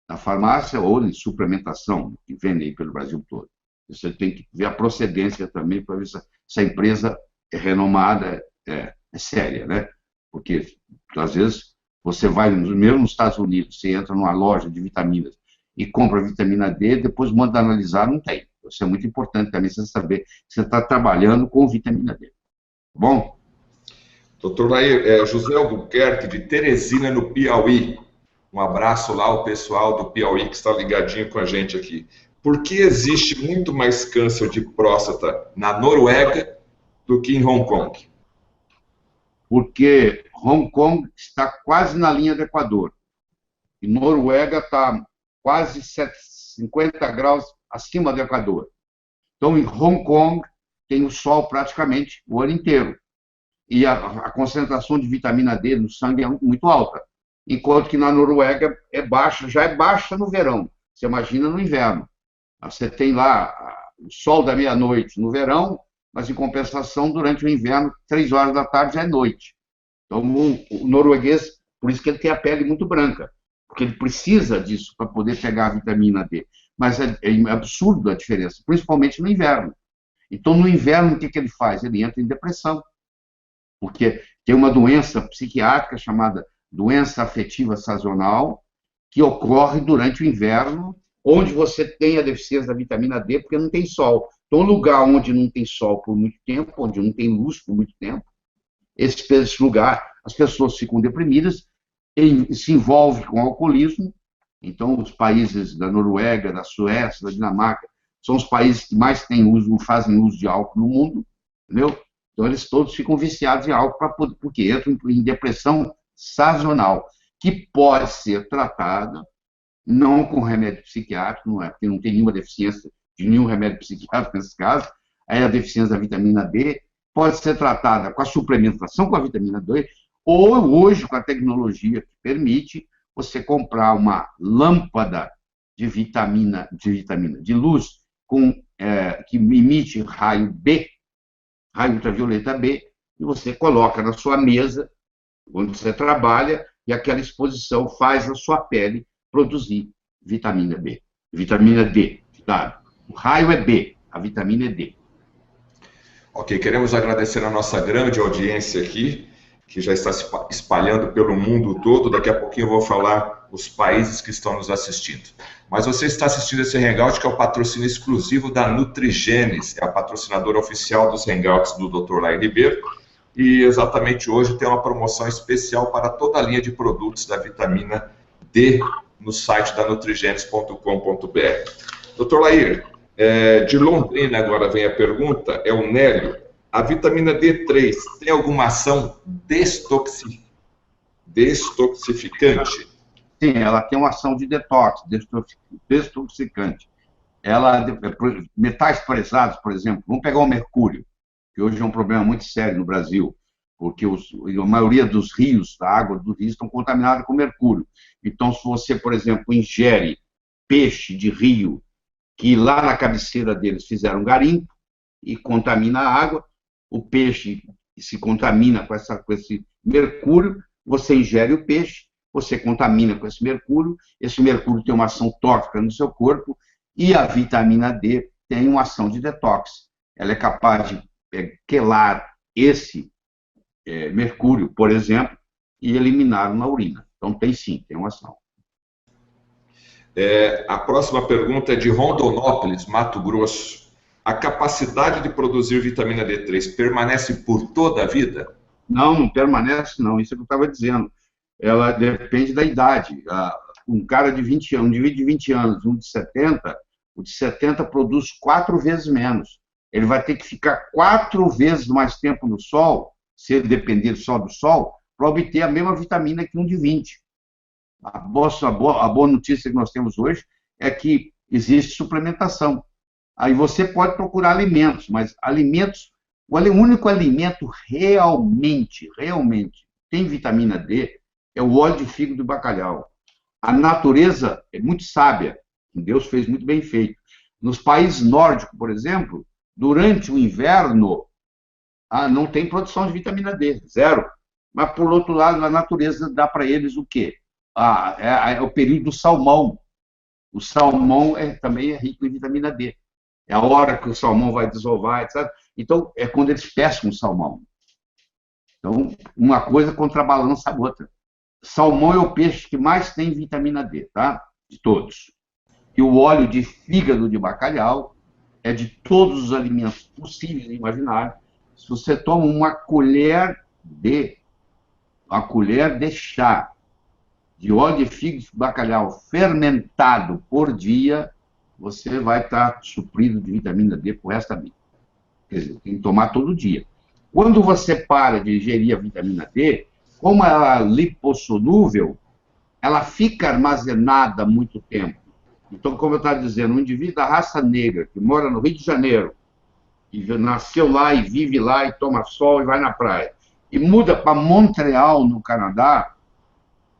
Speaker 2: na farmácia ou em suplementação, que vendem pelo Brasil todo. Você tem que ver a procedência também para ver se a empresa é renomada, é séria, né? Porque, às vezes, você vai, mesmo nos Estados Unidos, você entra numa loja de vitaminas e compra vitamina D, depois manda analisar, não tem. Isso é muito importante também, você saber que você está trabalhando com vitamina D. Tá bom?
Speaker 1: Doutor Lair, José Albuquerque, de Teresina, no Piauí. Um abraço lá ao pessoal do Piauí que está ligadinho com a gente aqui. Por que existe muito mais câncer de próstata na Noruega do que em Hong Kong?
Speaker 2: Porque Hong Kong está quase na linha do Equador. E Noruega está quase 50 graus acima do Equador. Então, em Hong Kong, tem o sol praticamente o ano inteiro. E a concentração de vitamina D no sangue é muito alta. Enquanto que na Noruega é baixa, já é baixa no verão. Você imagina no inverno. Você tem lá o sol da meia-noite no verão, mas em compensação, durante o inverno, 3 horas da tarde já é noite. Então, o norueguês, por isso que ele tem a pele muito branca, porque ele precisa disso para poder pegar a vitamina D. Mas é absurdo a diferença, principalmente no inverno. Então, no inverno, o que ele faz? Ele entra em depressão, porque tem uma doença psiquiátrica chamada doença afetiva sazonal, que ocorre durante o inverno, onde você tem a deficiência da vitamina D, porque não tem sol. Então, lugar onde não tem sol por muito tempo, onde não tem luz por muito tempo, esse lugar, as pessoas ficam deprimidas, se envolvem com o alcoolismo. Então, os países da Noruega, da Suécia, da Dinamarca, são os países que mais fazem uso de álcool no mundo, entendeu? Então, eles todos ficam viciados em álcool, porque entram em depressão sazonal, que pode ser tratada não com remédio psiquiátrico, não é, porque não tem nenhuma deficiência de nenhum remédio psiquiátrico nesse caso, aí a deficiência da vitamina D pode ser tratada com a suplementação com a vitamina D, ou hoje com a tecnologia que permite você comprar uma lâmpada de luz que emite raio B, raio ultravioleta B, e você coloca na sua mesa, onde você trabalha, e aquela exposição faz a sua pele produzir vitamina B. Vitamina D, tá? O raio é B, a vitamina é D.
Speaker 1: Ok, queremos agradecer a nossa grande audiência aqui, que já está se espalhando pelo mundo todo. Daqui a pouquinho eu vou falar os países que estão nos assistindo. Mas você está assistindo esse Hangout, que é o patrocínio exclusivo da Nutrigenes, é a patrocinadora oficial dos Hangouts do Dr. Lair Ribeiro. E exatamente hoje tem uma promoção especial para toda a linha de produtos da vitamina D no site da nutrigenes.com.br. Doutor Lair, de Londrina agora vem a pergunta, é o Nélio. A vitamina D3 tem alguma ação destoxificante?
Speaker 2: Sim, ela tem uma ação de detox, destoxicante. Metais pesados, por exemplo, vamos pegar o mercúrio, que hoje é um problema muito sério no Brasil, porque a maioria dos rios, da água dos rios, estão contaminados com mercúrio. Então, se você, por exemplo, ingere peixe de rio, que lá na cabeceira deles fizeram garimpo e contamina a água, o peixe se contamina com esse mercúrio, você ingere o peixe, você contamina com esse mercúrio tem uma ação tóxica no seu corpo, e a vitamina D tem uma ação de detox. Ela é capaz de quelar esse mercúrio, por exemplo, e eliminá-lo na urina. Então, tem sim, tem uma ação.
Speaker 1: A próxima pergunta é de Rondonópolis, Mato Grosso. A capacidade de produzir vitamina D3 permanece por toda a vida?
Speaker 2: Não, não permanece, não. Isso é o que eu estava dizendo. Ela depende da idade. Um cara de 20 anos, um indivíduo de 20 anos, um de 70, o de 70 produz 4 vezes menos. Ele vai ter que ficar 4 vezes mais tempo no sol, se ele depender só do sol, para obter a mesma vitamina que um de 20. A boa notícia que nós temos hoje é que existe suplementação. Aí você pode procurar alimentos, mas o único alimento realmente tem vitamina D é o óleo de fígado do bacalhau. A natureza é muito sábia, Deus fez muito bem feito. Nos países nórdicos, por exemplo, durante o inverno, não tem produção de vitamina D, zero. Mas, por outro lado, a natureza dá para eles o quê? É o período do salmão. O salmão também é rico em vitamina D. É a hora que o salmão vai desovar, etc. Então, é quando eles pescam o salmão. Então, uma coisa contrabalança a outra. Salmão é o peixe que mais tem vitamina D, tá? De todos. E o óleo de fígado de bacalhau é de todos os alimentos possíveis e imaginários. Se você toma uma colher de chá de óleo de fígado de bacalhau fermentado por dia, você vai estar suprido de vitamina D por resto da vida. Quer dizer, tem que tomar todo dia. Quando você para de ingerir a vitamina D, como ela é lipossolúvel, ela fica armazenada há muito tempo. Então, como eu estava dizendo, um indivíduo da raça negra, que mora no Rio de Janeiro, e nasceu lá e vive lá e toma sol e vai na praia, e muda para Montreal, no Canadá,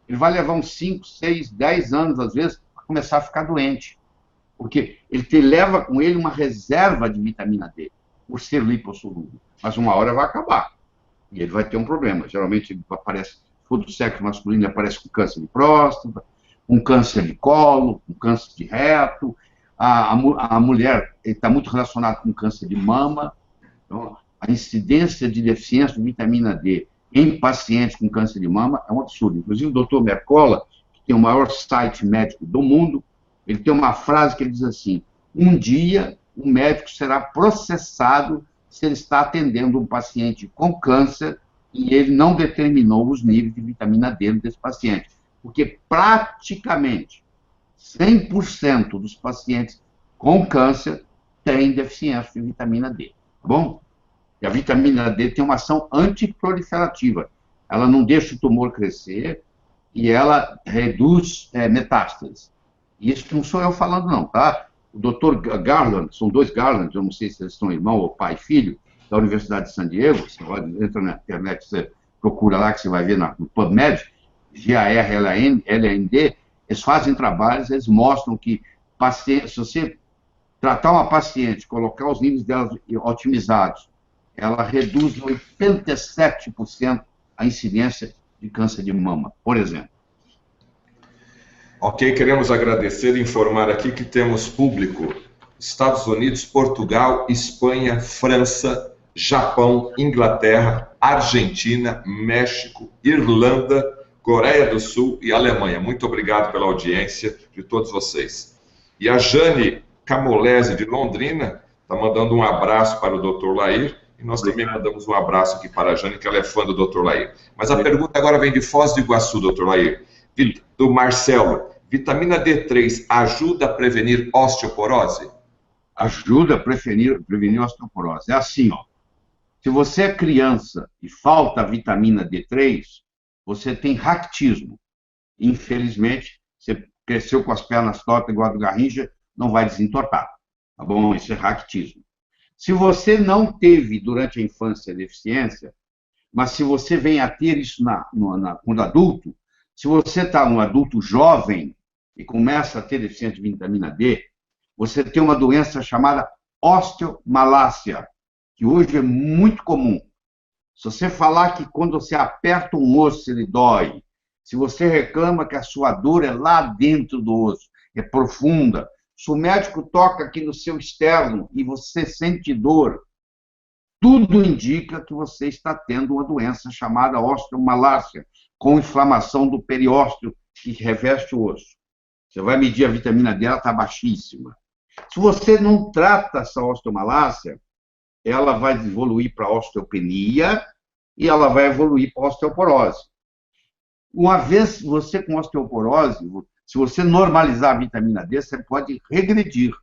Speaker 2: ele vai levar uns 5, 6, 10 anos, às vezes, para começar a ficar doente. Porque ele leva com ele uma reserva de vitamina D, por ser lipossolúvel. Mas uma hora vai acabar. E ele vai ter um problema. Geralmente aparece, se for do sexo masculino, ele aparece com câncer de próstata, com câncer de colo, com câncer de reto. A mulher está muito relacionada com câncer de mama. Então, a incidência de deficiência de vitamina D em pacientes com câncer de mama é um absurdo. Inclusive, o Dr. Mercola, que tem o maior site médico do mundo, ele tem uma frase que ele diz assim: um dia o médico será processado se ele está atendendo um paciente com câncer e ele não determinou os níveis de vitamina D desse paciente. Porque praticamente 100% dos pacientes com câncer têm deficiência de vitamina D. Tá bom? E a vitamina D tem uma ação antiproliferativa. Ela não deixa o tumor crescer e ela reduz metástases. Isso não sou eu falando, não, tá? O Dr. Garland, são 2 Garland, eu não sei se eles são irmão ou pai e filho, da Universidade de San Diego. Você entra na internet, você procura lá que você vai ver no PubMed, GARLAND, eles fazem trabalhos, eles mostram que se você tratar uma paciente, colocar os níveis dela otimizados, ela reduz em 87% a incidência de câncer de mama, por exemplo.
Speaker 1: Ok, queremos agradecer e informar aqui que temos público Estados Unidos, Portugal, Espanha, França, Japão, Inglaterra, Argentina, México, Irlanda, Coreia do Sul e Alemanha. Muito obrigado pela audiência de todos vocês. E a Jane Camolese, de Londrina, está mandando um abraço para o Dr. Lair, e nós também mandamos um abraço aqui para a Jane, que ela é fã do Dr. Lair. Mas a pergunta agora vem de Foz do Iguaçu, Dr. Lair, do Marcelo. Vitamina D3 ajuda a prevenir osteoporose?
Speaker 2: Ajuda a prevenir osteoporose. É assim, ó. Se você é criança e falta a vitamina D3, você tem raquitismo. Infelizmente, você cresceu com as pernas tortas igual a do Garrincha, não vai desentortar. Tá bom? Isso é raquitismo. Se você não teve durante a infância deficiência, mas se você vem a ter isso quando adulto, se você está um adulto jovem e começa a ter deficiência de vitamina D, você tem uma doença chamada osteomalácia, que hoje é muito comum. Se você falar que quando você aperta um osso ele dói, Se você reclama que a sua dor é lá dentro do osso, é profunda, se o médico toca aqui no seu externo e você sente dor, tudo indica que você está tendo uma doença chamada osteomalácia, com inflamação do periósteo que reveste o osso. Você vai medir a vitamina D, ela está baixíssima. Se você não trata essa osteomalácia, ela vai evoluir para osteopenia e ela vai evoluir para osteoporose. Uma vez você com osteoporose, se você normalizar a vitamina D, você pode regredir.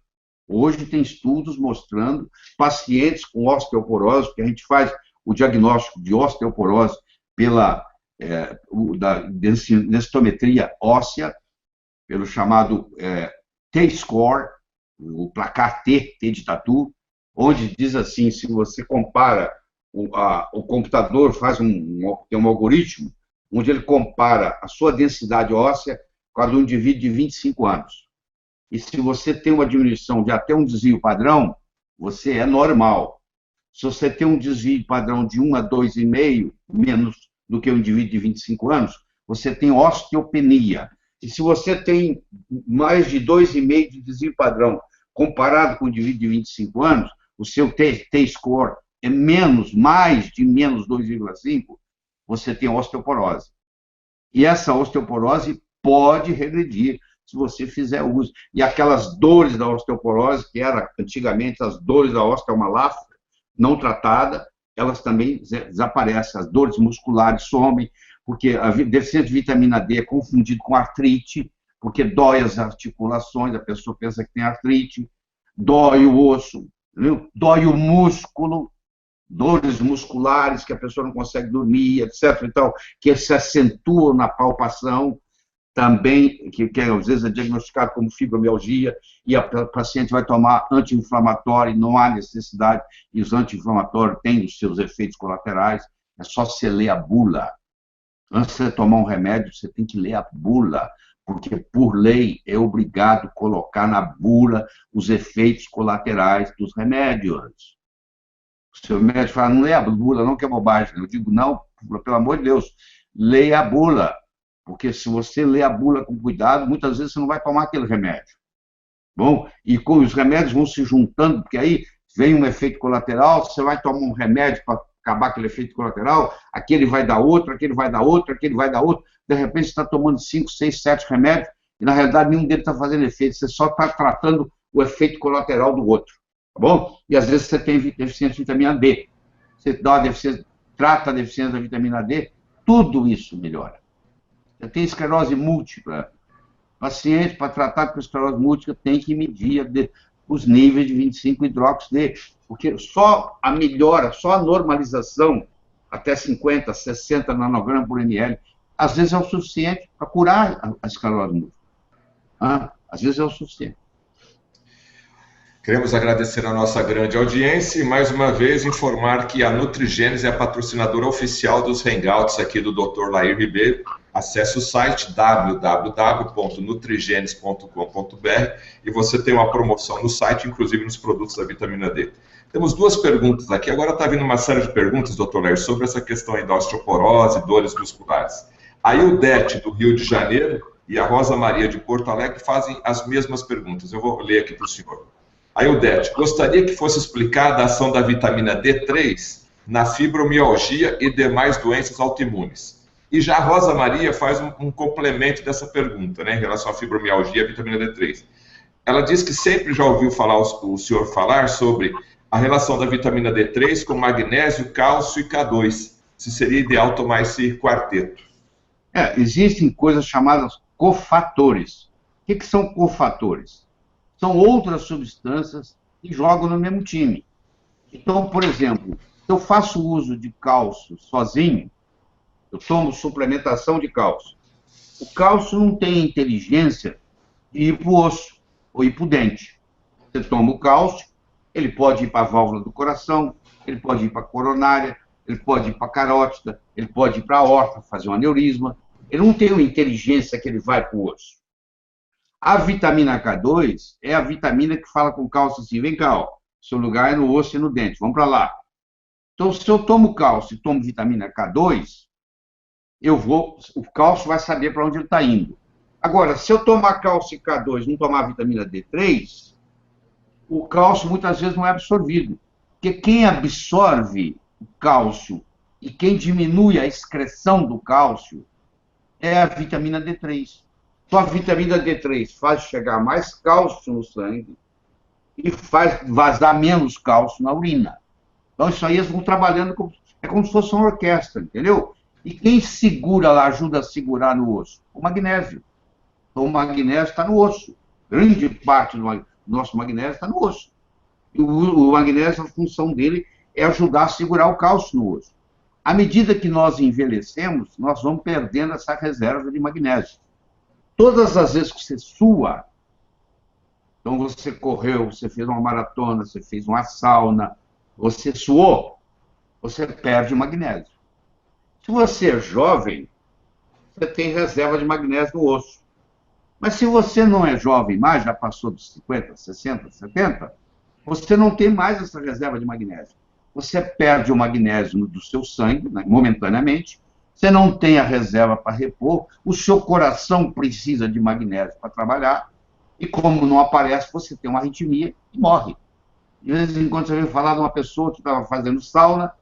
Speaker 2: Hoje tem estudos mostrando pacientes com osteoporose, que a gente faz o diagnóstico de osteoporose pela densitometria óssea, pelo chamado T-score, o placar T de tatu, onde diz assim, se você compara, o computador tem um algoritmo, onde ele compara a sua densidade óssea com a do indivíduo de 25 anos. E se você tem uma diminuição de até um desvio padrão, você é normal. Se você tem um desvio padrão de 1 a 2,5, menos do que um indivíduo de 25 anos, você tem osteopenia. E se você tem mais de 2,5 de desvio padrão, comparado com o indivíduo de 25 anos, o seu T-score é mais de menos 2,5, você tem osteoporose. E essa osteoporose pode regredir se você fizer uso. E aquelas dores da osteoporose, que eram antigamente as dores da osteomalácia, não tratada, elas também desaparecem. As dores musculares somem, porque a deficiência de vitamina D é confundido com artrite, porque dói as articulações, a pessoa pensa que tem artrite, dói o osso, dói o músculo, dores musculares que a pessoa não consegue dormir, etc. Então, que se acentuam na palpação, também, que às vezes é diagnosticado como fibromialgia, e a paciente vai tomar anti-inflamatório, não há necessidade, e os anti-inflamatórios têm os seus efeitos colaterais, é só você ler a bula. Antes de você tomar um remédio, você tem que ler a bula, porque, por lei, é obrigado a colocar na bula os efeitos colaterais dos remédios. O seu médico fala, não lê a bula, não, que é bobagem. Eu digo, não, pelo amor de Deus, leia a bula. Porque se você lê a bula com cuidado, muitas vezes você não vai tomar aquele remédio. Bom, e com os remédios vão se juntando, porque aí vem um efeito colateral, você vai tomar um remédio para acabar aquele efeito colateral, aquele vai dar outro, aquele vai dar outro, aquele vai dar outro. De repente você está tomando 5, 6, 7 remédios, e na realidade nenhum deles está fazendo efeito, você só está tratando o efeito colateral do outro. Tá bom? E às vezes você tem deficiência de vitamina D. Você dá trata a deficiência da vitamina D, tudo isso melhora. Você tem esclerose múltipla. Paciente, para tratar com esclerose múltipla, tem que medir os níveis de 25-hidroxi-D, porque só a melhora, só a normalização, até 50, 60 nanogramas por ml, às vezes é o suficiente para curar a esclerose múltipla. Às vezes é o suficiente.
Speaker 1: Queremos agradecer a nossa grande audiência e, mais uma vez, informar que a Nutrigenes é a patrocinadora oficial dos Hangouts aqui do Dr. Lair Ribeiro. Acesse o site www.nutrigenes.com.br e você tem uma promoção no site, inclusive nos produtos da vitamina D. Temos 2 perguntas aqui. Agora está vindo uma série de perguntas, Dr. Lair, sobre essa questão aí da osteoporose, dores musculares. A Ildete, do Rio de Janeiro, e a Rosa Maria, de Porto Alegre, fazem as mesmas perguntas. Eu vou ler aqui para o senhor. A Ildete, gostaria que fosse explicada a ação da vitamina D3 na fibromialgia e demais doenças autoimunes. E já a Rosa Maria faz um complemento dessa pergunta, né, em relação à fibromialgia e à vitamina D3. Ela diz que sempre já ouviu o senhor falar sobre a relação da vitamina D3 com magnésio, cálcio e K2. Se seria ideal tomar esse quarteto.
Speaker 2: Existem coisas chamadas cofatores. O que são cofatores? São outras substâncias que jogam no mesmo time. Então, por exemplo, se eu faço uso de cálcio sozinho, eu tomo suplementação de cálcio. O cálcio não tem inteligência de ir para o osso ou ir para o dente. Você toma o cálcio, ele pode ir para a válvula do coração, ele pode ir para a coronária, ele pode ir para a carótida, ele pode ir para a aorta, fazer um aneurisma. Ele não tem uma inteligência que ele vai para o osso. A vitamina K2 é a vitamina que fala com o cálcio assim, vem cá, ó, seu lugar é no osso e no dente, vamos para lá. Então, se eu tomo cálcio e tomo vitamina K2, o cálcio vai saber para onde ele está indo. Agora, se eu tomar cálcio K2 e não tomar vitamina D3, o cálcio muitas vezes não é absorvido. Porque quem absorve o cálcio e quem diminui a excreção do cálcio é a vitamina D3. Então, a vitamina D3 faz chegar mais cálcio no sangue e faz vazar menos cálcio na urina. Então, isso aí eles vão trabalhando, é como se fosse uma orquestra, entendeu? E quem segura lá, ajuda a segurar no osso? O magnésio. Então, o magnésio está no osso. Grande parte do nosso magnésio está no osso. E o magnésio, a função dele é ajudar a segurar o cálcio no osso. À medida que nós envelhecemos, nós vamos perdendo essa reserva de magnésio. Todas as vezes que você sua, então você correu, você fez uma maratona, você fez uma sauna, você suou, você perde magnésio. Se você é jovem, você tem reserva de magnésio no osso. Mas se você não é jovem mais, já passou dos 50, 60, 70, você não tem mais essa reserva de magnésio. Você perde o magnésio do seu sangue, né, momentaneamente, você não tem a reserva para repor, o seu coração precisa de magnésio para trabalhar, e como não aparece, você tem uma arritmia e morre. De vez em quando você vem falar de uma pessoa que estava fazendo sauna,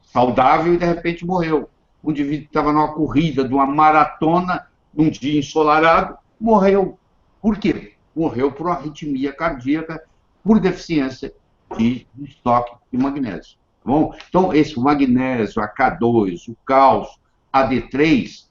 Speaker 2: saudável, e de repente morreu. Um indivíduo que estava numa corrida, de uma maratona, num dia ensolarado, morreu. Por quê? Morreu por uma arritmia cardíaca, por deficiência de estoque de magnésio. Tá bom? Então, o magnésio, a K2, o cálcio, a D3,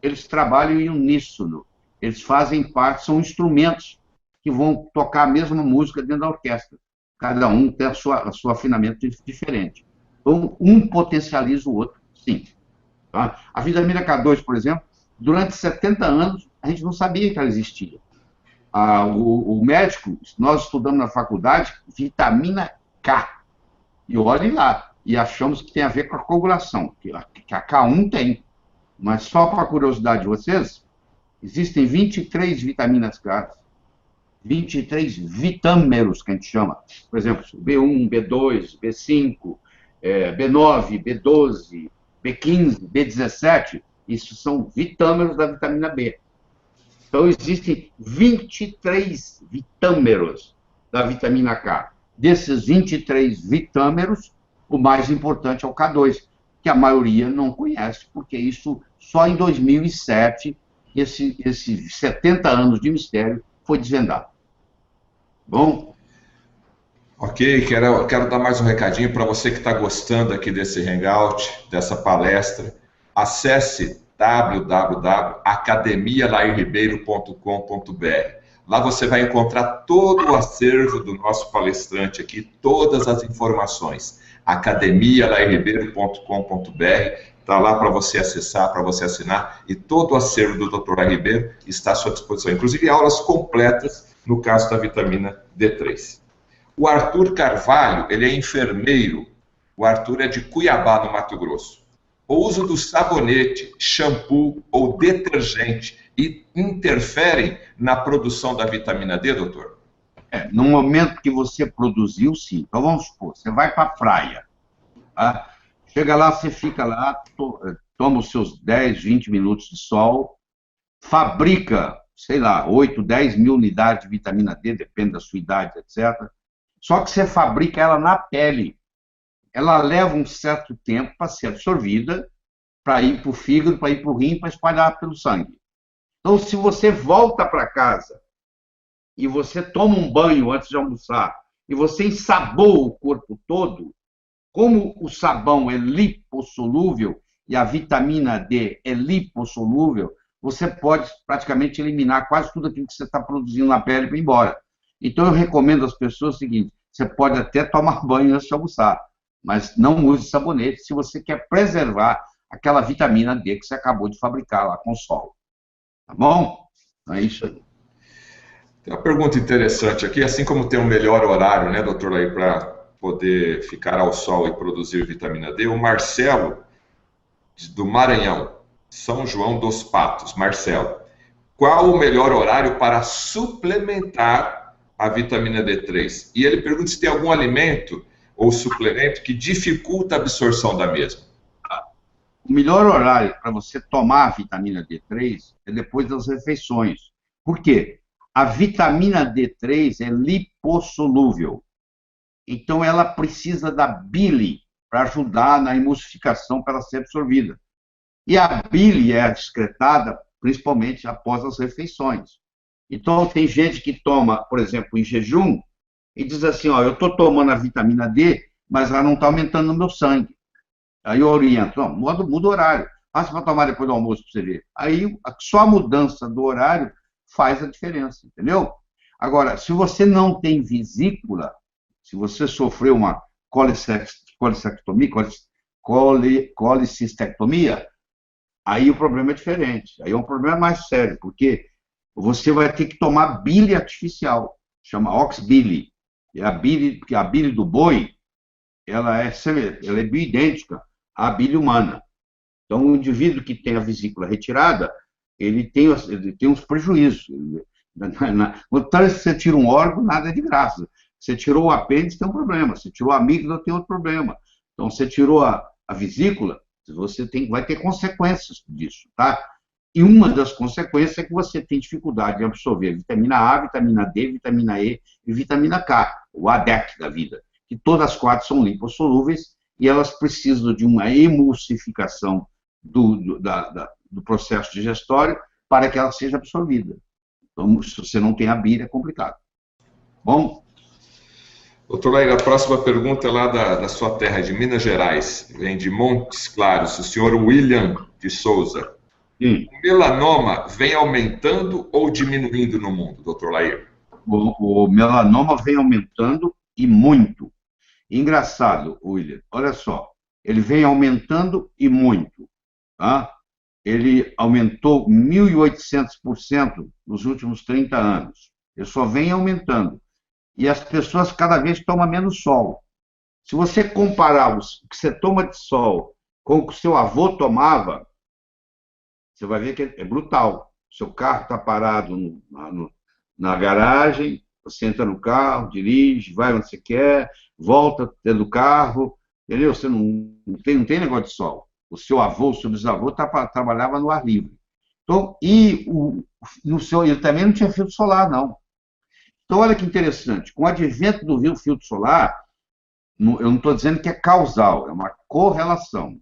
Speaker 2: eles trabalham em uníssono. Eles fazem parte, são instrumentos que vão tocar a mesma música dentro da orquestra. Cada um tem o seu afinamento diferente. Então, um potencializa o outro, sim. Tá? A vitamina K2, por exemplo, durante 70 anos, a gente não sabia que ela existia. O médico, nós estudamos na faculdade, vitamina K. E olhem lá, e achamos que tem a ver com a coagulação, que a K1 tem. Mas só para a curiosidade de vocês, existem 23 vitaminas K, 23 vitâmeros, que a gente chama. Por exemplo, B1, B2, B5, B9, B12, B15, B17, isso são vitâmeros da vitamina B. Então, existem 23 vitâmeros da vitamina K. Desses 23 vitâmeros, o mais importante é o K2, que a maioria não conhece, porque isso só em 2007, esses 70 anos de mistério, foi desvendado. Bom?
Speaker 1: Ok, quero dar mais um recadinho para você que está gostando aqui desse hangout, dessa palestra. Acesse www.academialairribeiro.com.br. Lá você vai encontrar todo o acervo do nosso palestrante aqui, todas as informações. academialairribeiro.com.br, está lá para você acessar, para você assinar, e todo o acervo do Dr. Lair Ribeiro está à sua disposição, inclusive aulas completas no caso da vitamina D3. O Arthur Carvalho, ele é enfermeiro, o Arthur é de Cuiabá, no Mato Grosso. O uso do sabonete, shampoo ou detergente interferem na produção da vitamina D, doutor?
Speaker 2: No momento que você produziu, sim. Então, vamos supor, você vai para a praia. Tá? Chega lá, você fica lá, toma os seus 10, 20 minutos de sol, fabrica, sei lá, 8, 10 mil unidades de vitamina D, depende da sua idade, etc. Só que você fabrica ela na pele. Ela leva um certo tempo para ser absorvida, para ir para o fígado, para ir para o rim, para espalhar pelo sangue. Então, se você volta para casa e você toma um banho antes de almoçar e você ensaboa o corpo todo, como o sabão é lipossolúvel e a vitamina D é lipossolúvel, você pode praticamente eliminar quase tudo aquilo que você está produzindo na pele para ir embora. Então, eu recomendo às pessoas o seguinte: você pode até tomar banho antes de almoçar, mas não use sabonete se você quer preservar aquela vitamina D que você acabou de fabricar lá com o sol. Tá bom? É isso aí.
Speaker 1: Tem uma pergunta interessante aqui, assim como tem um melhor horário, né, doutor, aí para poder ficar ao sol e produzir vitamina D, o Marcelo, do Maranhão, São João dos Patos, Marcelo, qual o melhor horário para suplementar a vitamina D3? E ele pergunta se tem algum alimento ou suplemento que dificulta a absorção da mesma.
Speaker 2: O melhor horário para você tomar a vitamina D3 é depois das refeições. Por quê? A vitamina D3 é lipossolúvel. Então, ela precisa da bile para ajudar na emulsificação para ela ser absorvida. E a bile é excretada principalmente após as refeições. Então, tem gente que toma, por exemplo, em jejum, e diz assim, ó, eu estou tomando a vitamina D, mas ela não está aumentando no meu sangue. Aí eu oriento, não, muda o horário. Passa para tomar depois do almoço para você ver. Aí, só a mudança do horário faz a diferença, entendeu? Agora, se você não tem vesícula, se você sofreu uma colicistectomia, aí o problema é diferente. Aí é um problema mais sério, porque você vai ter que tomar bile artificial, chama oxbile. E porque a bile do boi, ela é bioidêntica à bile humana. Então, o indivíduo que tem a vesícula retirada, ele tem uns prejuízos. Quando você tira um órgão, nada é de graça. Você tirou o apêndice, tem um problema. Você tirou a amígdala, tem outro problema. Então, você tirou a vesícula, você vai ter consequências disso, tá? E uma das consequências é que você tem dificuldade em absorver vitamina A, vitamina D, vitamina E e vitamina K, o ADEC da vida, que todas as quatro são lipossolúveis e elas precisam de uma emulsificação do processo digestório para que ela seja absorvida. Então, se você não tem a bile, é complicado. Bom?
Speaker 1: Doutor Lair, a próxima pergunta é lá da sua terra, de Minas Gerais, vem de Montes Claros, o senhor William de Souza.
Speaker 2: Sim.
Speaker 1: O melanoma vem aumentando ou diminuindo no mundo, doutor Lair?
Speaker 2: O melanoma vem aumentando e muito. Engraçado, William, olha só, ele vem aumentando e muito. Tá? Ele aumentou 1.800% nos últimos 30 anos. Ele só vem aumentando. E as pessoas cada vez tomam menos sol. Se você comparar o que você toma de sol com o que o seu avô tomava, você vai ver que é brutal. O seu carro está parado na garagem, você entra no carro, dirige, vai onde você quer, volta dentro do carro, entendeu? Você não tem negócio de sol. O seu avô, o seu bisavô trabalhava no ar livre. Então, ele também não tinha filtro solar, não. Então, olha que interessante, com o advento do filtro solar, eu não estou dizendo que é causal, é uma correlação.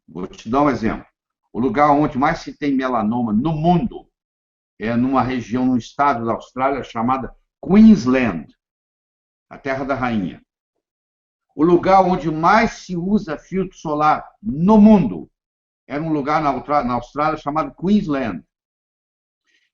Speaker 2: Vou te dar um exemplo. O lugar onde mais se tem melanoma no mundo é numa região, num estado da Austrália chamada Queensland, a terra da rainha. O lugar onde mais se usa filtro solar no mundo é num lugar na Austrália chamado Queensland.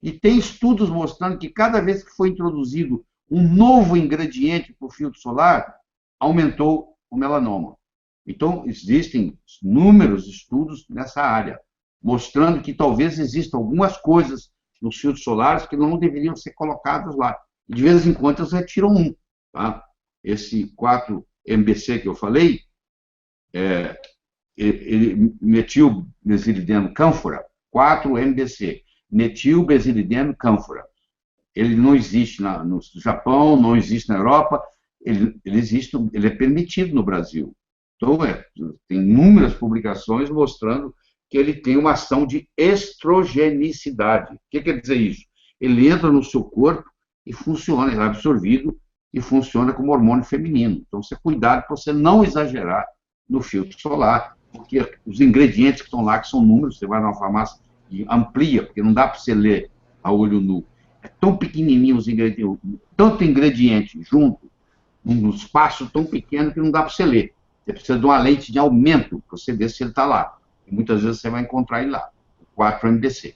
Speaker 2: E tem estudos mostrando que cada vez que foi introduzido um novo ingrediente para o filtro solar, aumentou o melanoma. Então, existem inúmeros estudos nessa área, mostrando que talvez existam algumas coisas nos filtros solares que não deveriam ser colocadas lá. E de vez em quando eles retiram um. Tá? Esse 4-MBC que eu falei, metilbesilideno cânfora, 4-MBC. Metilbesilideno cânfora. Ele não existe no Japão, não existe na Europa, ele é permitido no Brasil. Então, tem inúmeras publicações mostrando que ele tem uma ação de estrogenicidade. O que quer dizer isso? Ele entra no seu corpo e funciona, ele é absorvido e funciona como hormônio feminino. Então, você cuidado para você não exagerar no filtro solar, porque os ingredientes que estão lá, que são números, você vai numa farmácia e amplia, porque não dá para você ler a olho nu. É tão pequenininho os ingredientes, tanto ingrediente junto, num espaço tão pequeno que não dá para você ler. Você precisa de uma lente de aumento para você ver se ele está lá. E muitas vezes você vai encontrar ele lá, o 4-MBC.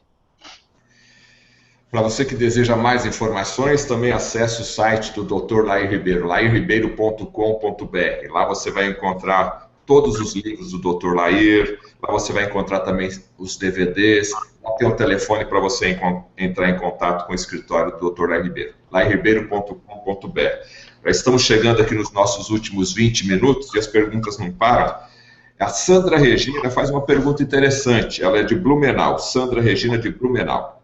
Speaker 1: Para você que deseja mais informações, também acesse o site do Dr. Lair Ribeiro, lairribeiro.com.br. Lá você vai encontrar todos os livros do Dr. Lair, lá você vai encontrar também os DVDs, lá tem um telefone para você entrar em contato com o escritório do Dr. Lair Ribeiro, lairribeiro.com.br. Já estamos chegando aqui nos nossos últimos 20 minutos e as perguntas não param. A Sandra Regina faz uma pergunta interessante, ela é de Blumenau, Sandra Regina de Blumenau.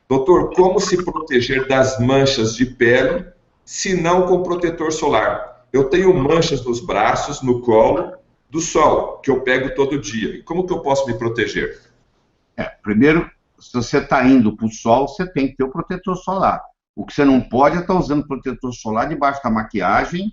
Speaker 1: Doutor, como se proteger das manchas de pele, se não com protetor solar? Eu tenho manchas nos braços, no colo, do sol, que eu pego todo dia. E como que eu posso me proteger?
Speaker 2: Primeiro, se você está indo para o sol, você tem que ter o protetor solar. O que você não pode é estar usando protetor solar debaixo da maquiagem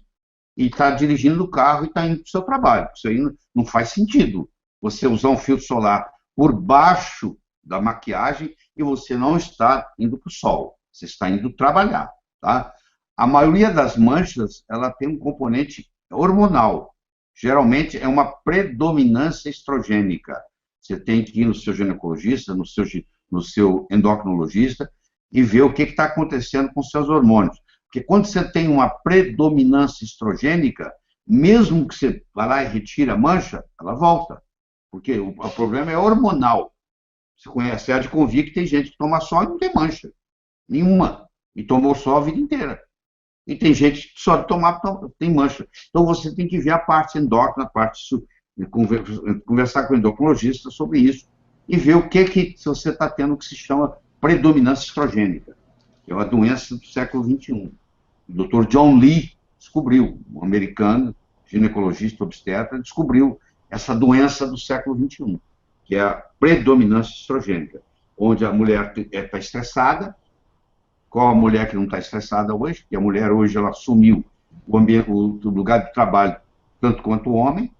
Speaker 2: e estar dirigindo o carro e estar indo para o seu trabalho. Isso aí não faz sentido. Você usar um filtro solar por baixo da maquiagem e você não está indo para o sol. Você está indo trabalhar, tá? A maioria das manchas, ela tem um componente hormonal. Geralmente é uma predominância estrogênica. Você tem que ir no seu ginecologista, no seu endocrinologista e ver o que está acontecendo com os seus hormônios. Porque quando você tem uma predominância estrogênica, mesmo que você vá lá e retire a mancha, ela volta. Porque o problema é hormonal. Você conhece a de convir que tem gente que toma sol e não tem mancha nenhuma. E tomou sol a vida inteira. E tem gente que só de tomar tem mancha. Então você tem que ver a parte endócrina, conversar com o endocrinologista sobre isso e ver o que você está tendo que se chama predominância estrogênica, que é uma doença do século XXI. O Dr. John Lee descobriu, um americano, ginecologista obstetra, descobriu essa doença do século XXI, que é a predominância estrogênica, onde a mulher está estressada. Qual a mulher que não está estressada hoje? Porque a mulher hoje ela assumiu o lugar de trabalho tanto quanto o homem,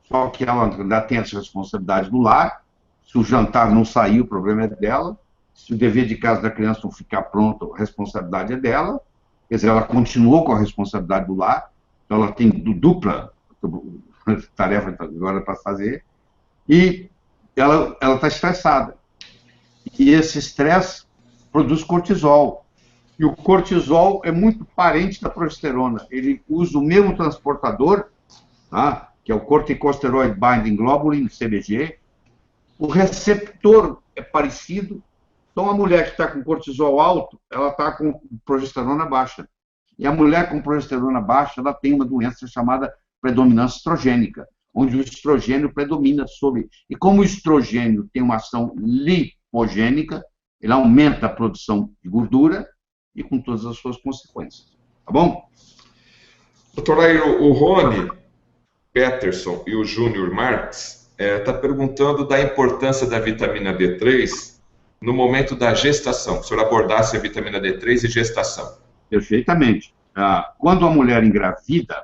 Speaker 2: só que ela ainda tem essa responsabilidade do lar. Se o jantar não sair, o problema é dela. Se o dever de casa da criança não ficar pronto, a responsabilidade é dela. Quer dizer, ela continuou com a responsabilidade do lar, então ela tem dupla tarefa agora para fazer, e ela está estressada. E esse estresse produz cortisol. E o cortisol é muito parente da progesterona. Ele usa o mesmo transportador, tá? Que é o Corticosteroid Binding Globulin, CBG. O receptor é parecido. Então, a mulher que está com cortisol alto, ela está com progesterona baixa. E a mulher com progesterona baixa, ela tem uma doença chamada predominância estrogênica, onde o estrogênio predomina sobre... E como o estrogênio tem uma ação lipogênica, ele aumenta a produção de gordura e com todas as suas consequências. Tá bom?
Speaker 1: Doutor Lair, o Rony Peterson e o Júnior Marques está perguntando da importância da vitamina D3 no momento da gestação. Que o senhor abordasse a vitamina D3 e gestação.
Speaker 2: Perfeitamente. Quando a mulher engravida,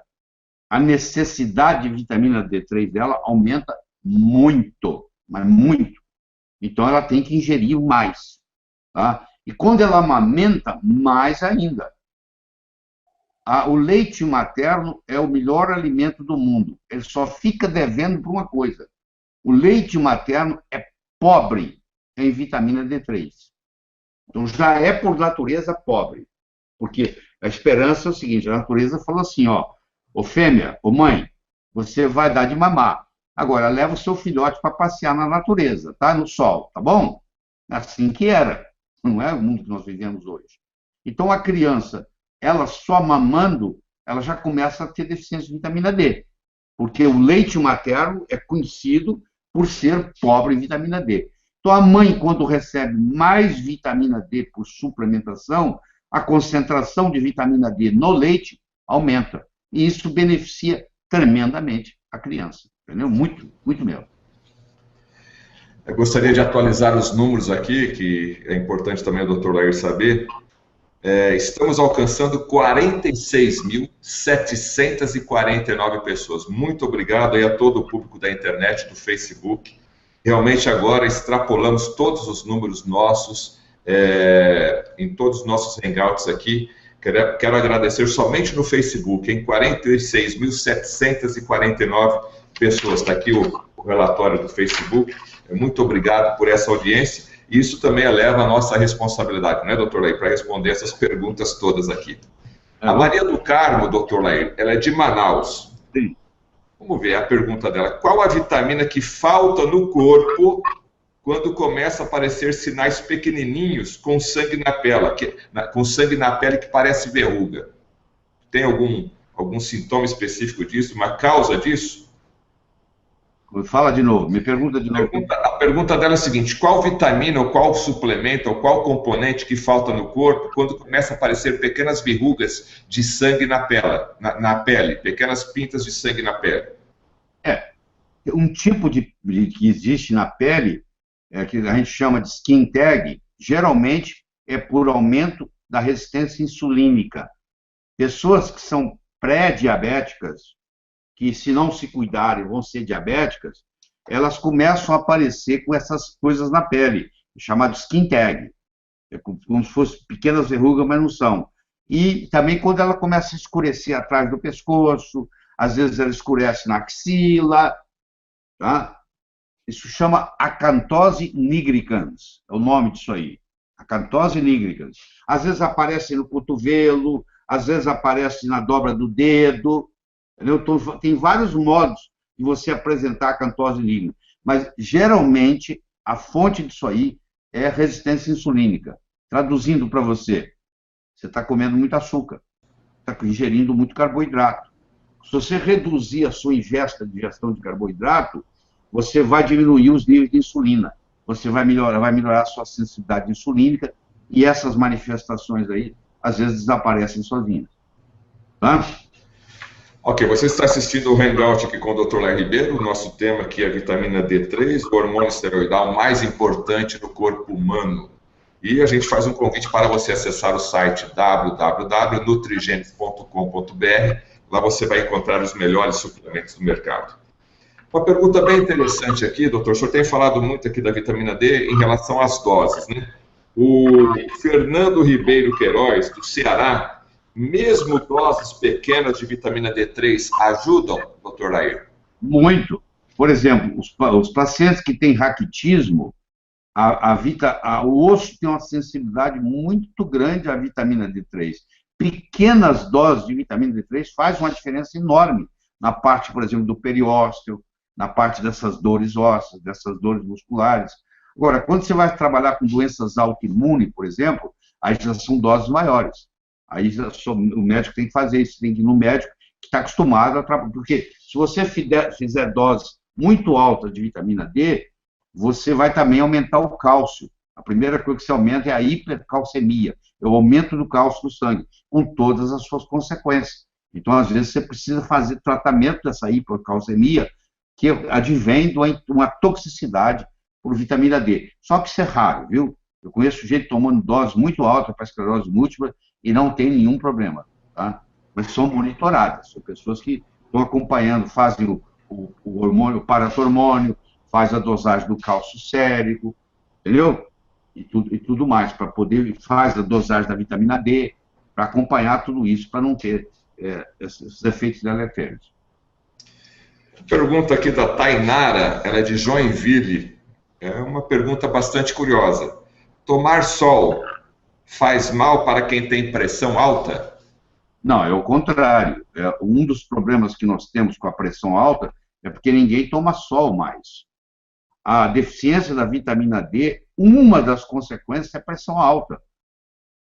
Speaker 2: a necessidade de vitamina D3 dela aumenta muito, mas muito. Então, ela tem que ingerir mais. Tá? E quando ela amamenta, mais ainda. O leite materno é o melhor alimento do mundo. Ele só fica devendo por uma coisa. O leite materno é pobre em vitamina D3. Então, já é por natureza pobre. Porque a esperança é o seguinte, a natureza falou assim, ô fêmea, ô mãe, você vai dar de mamar. Agora, leva o seu filhote para passear na natureza, tá? No sol, tá bom? Assim que era. Não é o mundo que nós vivemos hoje. Então, a criança, ela só mamando, ela já começa a ter deficiência de vitamina D. Porque o leite materno é conhecido por ser pobre em vitamina D. Então, a mãe, quando recebe mais vitamina D por suplementação, a concentração de vitamina D no leite aumenta. E isso beneficia tremendamente a criança. Entendeu? Muito, muito mesmo.
Speaker 1: Eu gostaria de atualizar os números aqui, que é importante também o Dr. Lair saber. Estamos alcançando 46.749 pessoas. Muito obrigado aí a todo o público da internet, do Facebook. Realmente agora extrapolamos todos os números nossos, em todos os nossos hangouts aqui. Quero agradecer somente no Facebook, em 46.749 pessoas. Está aqui o relatório do Facebook. Muito obrigado por essa audiência. E isso também eleva a nossa responsabilidade, né, doutor Lair, para responder essas perguntas todas aqui. A Maria do Carmo, doutor Lair, ela é de Manaus.
Speaker 2: Sim.
Speaker 1: Vamos ver a pergunta dela. Qual a vitamina que falta no corpo quando começa a aparecer sinais pequenininhos com sangue na pele, que parece verruga? Tem algum sintoma específico disso, uma causa disso?
Speaker 2: Fala de novo, me pergunta de novo.
Speaker 1: A pergunta dela é a seguinte: qual vitamina, ou qual suplemento, ou qual componente que falta no corpo quando começa a aparecer pequenas verrugas de sangue na pele, pequenas pintas de sangue na pele?
Speaker 2: Um tipo que existe na pele, que a gente chama de skin tag, geralmente é por aumento da resistência insulínica. Pessoas que são pré-diabéticas, que se não se cuidarem vão ser diabéticas, elas começam a aparecer com essas coisas na pele, chamado skin tag. É como se fossem pequenas verrugas, mas não são. E também quando ela começa a escurecer atrás do pescoço, às vezes ela escurece na axila, tá? Isso chama acantose nigricans, é o nome disso aí. Acantose nigricans. Às vezes aparece no cotovelo, às vezes aparece na dobra do dedo, entendeu? Então, tem vários modos de você apresentar acantose nigricans, mas geralmente a fonte disso aí é resistência insulínica. Traduzindo para você, você está comendo muito açúcar, está ingerindo muito carboidrato. Se você reduzir a sua ingesta de ingestão de carboidrato, você vai diminuir os níveis de insulina, você vai melhorar a sua sensibilidade insulínica e essas manifestações aí, às vezes, desaparecem sozinhas. Tá?
Speaker 1: Ok, você está assistindo o Hangout aqui com o Dr. Léo Ribeiro. O nosso tema aqui é a vitamina D3, o hormônio esteroidal mais importante no corpo humano. E a gente faz um convite para você acessar o site www.nutrigenes.com.br. Lá você vai encontrar os melhores suplementos do mercado. Uma pergunta bem interessante aqui, doutor. O senhor tem falado muito aqui da vitamina D em relação às doses, né? O Fernando Ribeiro Queiroz, do Ceará, mesmo doses pequenas de vitamina D3 ajudam, doutor Lair?
Speaker 2: Muito. Por exemplo, os pacientes que têm raquitismo, o osso tem uma sensibilidade muito grande à vitamina D3. Pequenas doses de vitamina D3 fazem uma diferença enorme na parte, por exemplo, do periósteo, na parte dessas dores ósseas, dessas dores musculares. Agora, quando você vai trabalhar com doenças autoimunes, por exemplo, aí já são doses maiores. Aí o médico tem que fazer isso, tem que ir no médico que está acostumado a trabalhar. Porque se você fizer doses muito altas de vitamina D, você vai também aumentar o cálcio. A primeira coisa que você aumenta é a hipercalcemia, é o aumento do cálcio no sangue, com todas as suas consequências. Então, às vezes, você precisa fazer tratamento dessa hipercalcemia, que advém de uma toxicidade por vitamina D. Só que isso é raro, viu? Eu conheço gente tomando doses muito altas para esclerose múltipla e não tem nenhum problema, tá? Mas são monitoradas, são pessoas que estão acompanhando, fazem o hormônio, o paratormônio, faz a dosagem do cálcio sérico, entendeu? E tudo mais, para poder, faz a dosagem da vitamina D, para acompanhar tudo isso, para não ter esses efeitos deletérios.
Speaker 1: Pergunta aqui da Tainara, ela é de Joinville. É uma pergunta bastante curiosa. Tomar sol faz mal para quem tem pressão alta?
Speaker 2: Não, é o contrário. Um dos problemas que nós temos com a pressão alta é porque ninguém toma sol mais. A deficiência da vitamina D, uma das consequências é a pressão alta.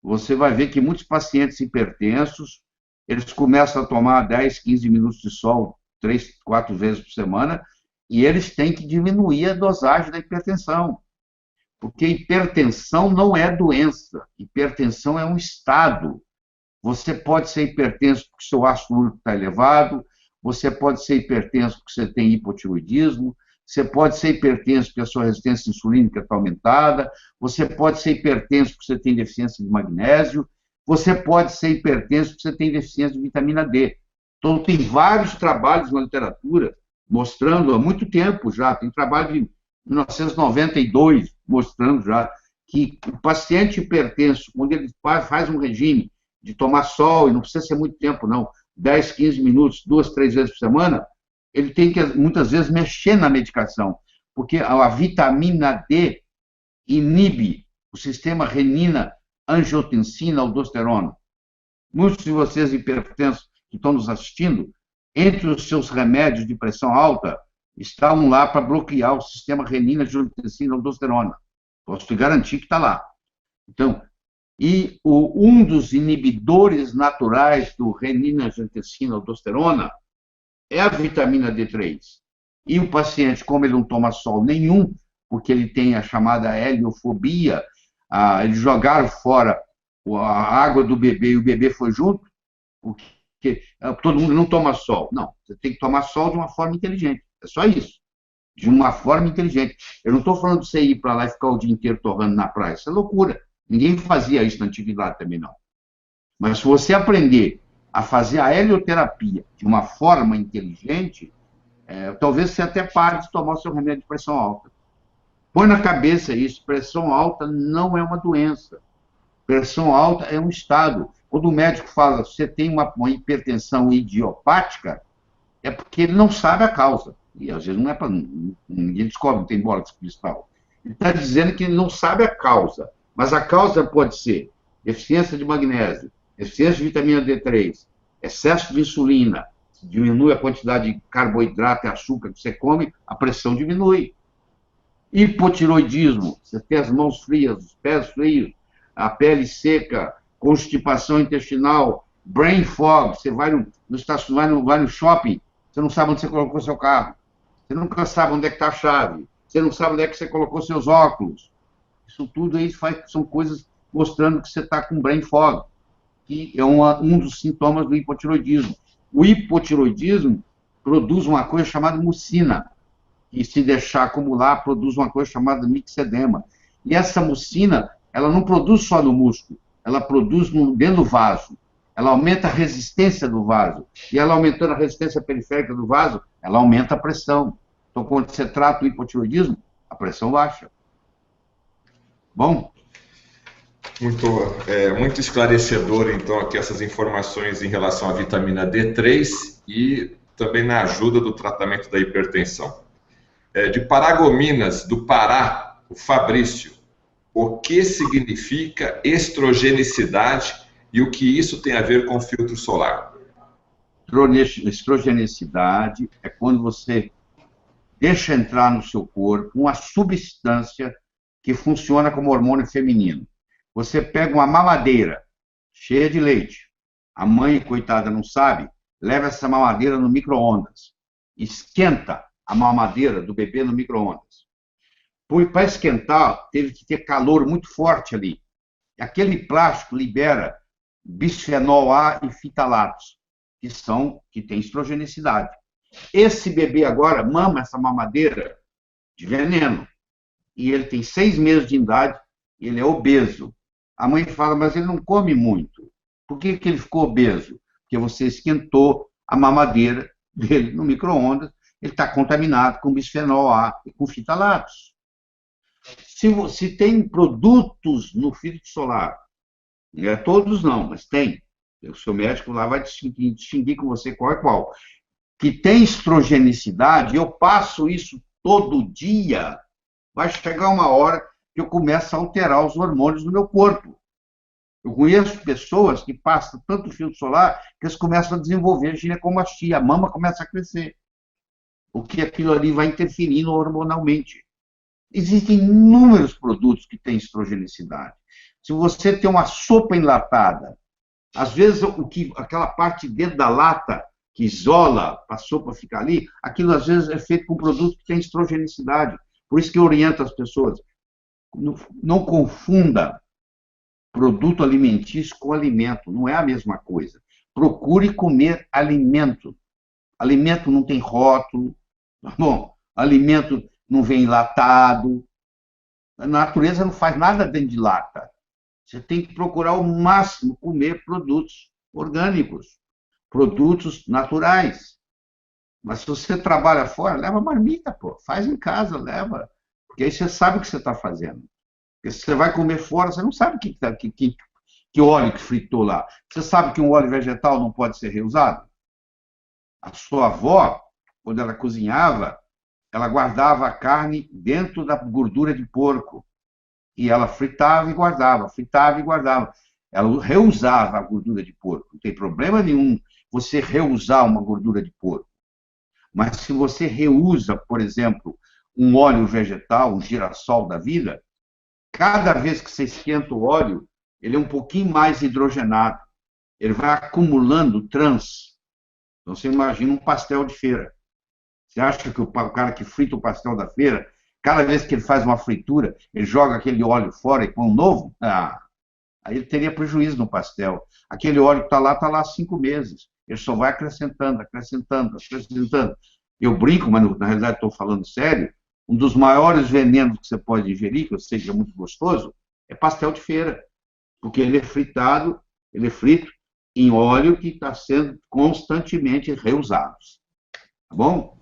Speaker 2: Você vai ver que muitos pacientes hipertensos, eles começam a tomar 10, 15 minutos de sol 3, 4 vezes por semana, e eles têm que diminuir a dosagem da hipertensão. Porque hipertensão não é doença, hipertensão é um estado. Você pode ser hipertenso porque seu ácido úrico está elevado, você pode ser hipertenso porque você tem hipotiroidismo, você pode ser hipertenso porque a sua resistência insulínica está aumentada, você pode ser hipertenso porque você tem deficiência de magnésio, você pode ser hipertenso porque você tem deficiência de vitamina D. Então, tem vários trabalhos na literatura mostrando, há muito tempo já, tem trabalho de 1992 mostrando já, que o paciente hipertenso, quando ele faz um regime de tomar sol, e não precisa ser muito tempo não, 10, 15 minutos, 2, 3 vezes por semana, ele tem que, muitas vezes, mexer na medicação, porque a vitamina D inibe o sistema renina-angiotensina-aldosterona. Muitos de vocês hipertensos que estão nos assistindo, entre os seus remédios de pressão alta, está um lá para bloquear o sistema renina-angiotensina-aldosterona. Posso te garantir que está lá. Então, um dos inibidores naturais do renina-angiotensina-aldosterona é a vitamina D3. E o paciente, como ele não toma sol nenhum, porque ele tem a chamada heliofobia, eles jogaram fora a água do bebê e o bebê foi junto, porque todo mundo não toma sol. Não, você tem que tomar sol de uma forma inteligente. É só isso. de uma forma inteligente. Eu não estou falando de você ir para lá e ficar o dia inteiro torrando na praia. Isso é loucura. Ninguém fazia isso na antiguidade também, não. Mas se você aprender a fazer a helioterapia de uma forma inteligente, talvez você até pare de tomar o seu remédio de pressão alta. Põe na cabeça isso, pressão alta não é uma doença. Pressão alta é um estado. Quando o médico fala que você tem uma hipertensão idiopática, é porque ele não sabe a causa. E às vezes não é para... Ninguém descobre, não tem bola de cristal. Ele está dizendo que ele não sabe a causa. Mas a causa pode ser deficiência de magnésio, deficiência de vitamina D3, excesso de insulina, diminui a quantidade de carboidrato e açúcar que você come, a pressão diminui. Hipotiroidismo, você tem as mãos frias, os pés frios, a pele seca, constipação intestinal, brain fog, você vai no shopping, você não sabe onde você colocou seu carro, você nunca sabe onde é que está a chave, você não sabe onde é que você colocou seus óculos. Isso tudo aí são coisas mostrando que você está com brain fog, que é um dos sintomas do hipotiroidismo. O hipotiroidismo produz uma coisa chamada mucina, e se deixar acumular, produz uma coisa chamada mixedema. E essa mucina, ela não produz só no músculo, ela produz dentro do vaso. Ela aumenta a resistência do vaso. E ela aumentando a resistência periférica do vaso, ela aumenta a pressão. Então, quando você trata o hipotiroidismo, a pressão baixa. Bom?
Speaker 1: Muito esclarecedor, então, aqui essas informações em relação à vitamina D3 e também na ajuda do tratamento da hipertensão. De Paragominas, do Pará, o Fabrício. O que significa estrogenicidade e o que isso tem a ver com filtro solar?
Speaker 2: Estrogenicidade é quando você deixa entrar no seu corpo uma substância que funciona como hormônio feminino. Você pega uma mamadeira cheia de leite, a mãe, coitada, não sabe, leva essa mamadeira no micro-ondas, esquenta a mamadeira do bebê no micro-ondas. Para esquentar, teve que ter calor muito forte ali. Aquele plástico libera bisfenol A e fitalatos, que tem estrogenicidade. Esse bebê agora mama essa mamadeira de veneno. E ele tem 6 meses de idade, e ele é obeso. A mãe fala, mas ele não come muito. Por que ele ficou obeso? Porque você esquentou a mamadeira dele no micro-ondas, ele está contaminado com bisfenol A e com fitalatos. Se tem produtos no filtro solar, todos não, mas tem, o seu médico lá vai distinguir com você qual é qual, que tem estrogenicidade, eu passo isso todo dia, vai chegar uma hora que eu começo a alterar os hormônios do meu corpo. Eu conheço pessoas que passam tanto filtro solar que eles começam a desenvolver ginecomastia, a mama começa a crescer, porque aquilo ali vai interferindo hormonalmente. Existem inúmeros produtos que têm estrogenicidade. Se você tem uma sopa enlatada, às vezes aquela parte dentro da lata que isola para a sopa ficar ali, aquilo às vezes é feito com produto que tem estrogenicidade. Por isso que eu oriento as pessoas, não confunda produto alimentício com alimento, não é a mesma coisa. Procure comer alimento. Alimento não tem rótulo, tá bom? Alimento não vem enlatado. A natureza não faz nada dentro de lata. Você tem que procurar ao máximo comer produtos orgânicos, produtos naturais. Mas se você trabalha fora, leva marmita, pô. Faz em casa, leva. Porque aí você sabe o que você está fazendo. Porque se você vai comer fora, você não sabe que óleo que fritou lá. Você sabe que um óleo vegetal não pode ser reusado? A sua avó, quando ela cozinhava, ela guardava a carne dentro da gordura de porco. E ela fritava e guardava, fritava e guardava. Ela reusava a gordura de porco. Não tem problema nenhum você reusar uma gordura de porco. Mas se você reusa, por exemplo, um óleo vegetal, um girassol da vida, cada vez que você esquenta o óleo, ele é um pouquinho mais hidrogenado. Ele vai acumulando trans. Então você imagina um pastel de feira. Você acha que o cara que frita o pastel da feira, cada vez que ele faz uma fritura, ele joga aquele óleo fora e põe um novo? Aí ele teria prejuízo no pastel. Aquele óleo que está lá há 5 meses. Ele só vai acrescentando, acrescentando, acrescentando. Eu brinco, mas na realidade estou falando sério, um dos maiores venenos que você pode ingerir, que eu sei que é muito gostoso, é pastel de feira, porque ele é fritado, ele é frito em óleo que está sendo constantemente reusado. Tá bom?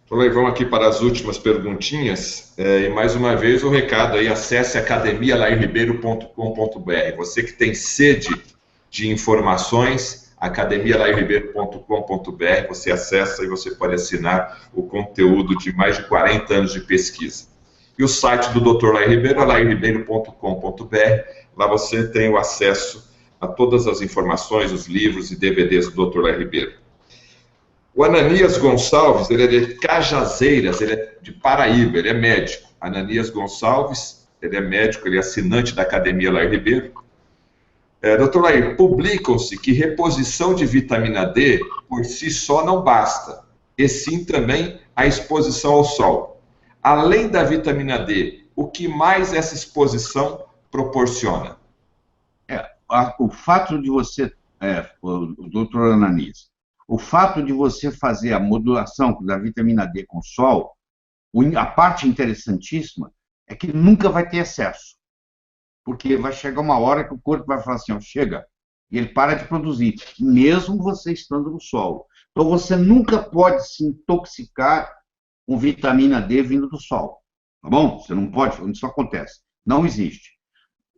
Speaker 1: Então, vamos aqui para as últimas perguntinhas. E mais uma vez o recado aí, acesse academialairribeiro.com.br. Você que tem sede de informações, academialairribeiro.com.br, você acessa e você pode assinar o conteúdo de mais de 40 anos de pesquisa. E o site do Dr. Lair Ribeiro é lairribeiro.com.br. Lá você tem o acesso a todas as informações, os livros e DVDs do Dr. Lair Ribeiro. O Ananias Gonçalves, ele é de Cajazeiras, ele é de Paraíba, ele é médico. Ananias Gonçalves, ele é médico, ele é assinante da Academia Lair Ribeiro. Doutor Lair, publicam-se que reposição de vitamina D por si só não basta, e sim também a exposição ao sol. Além da vitamina D, o que mais essa exposição proporciona?
Speaker 2: O fato de você, o doutor Ananias, o fato de você fazer a modulação da vitamina D com sol, a parte interessantíssima é que nunca vai ter excesso. Porque vai chegar uma hora que o corpo vai falar assim, ó, chega, e ele para de produzir, mesmo você estando no sol. Então você nunca pode se intoxicar com vitamina D vindo do sol. Tá bom? Você não pode, isso acontece. Não existe.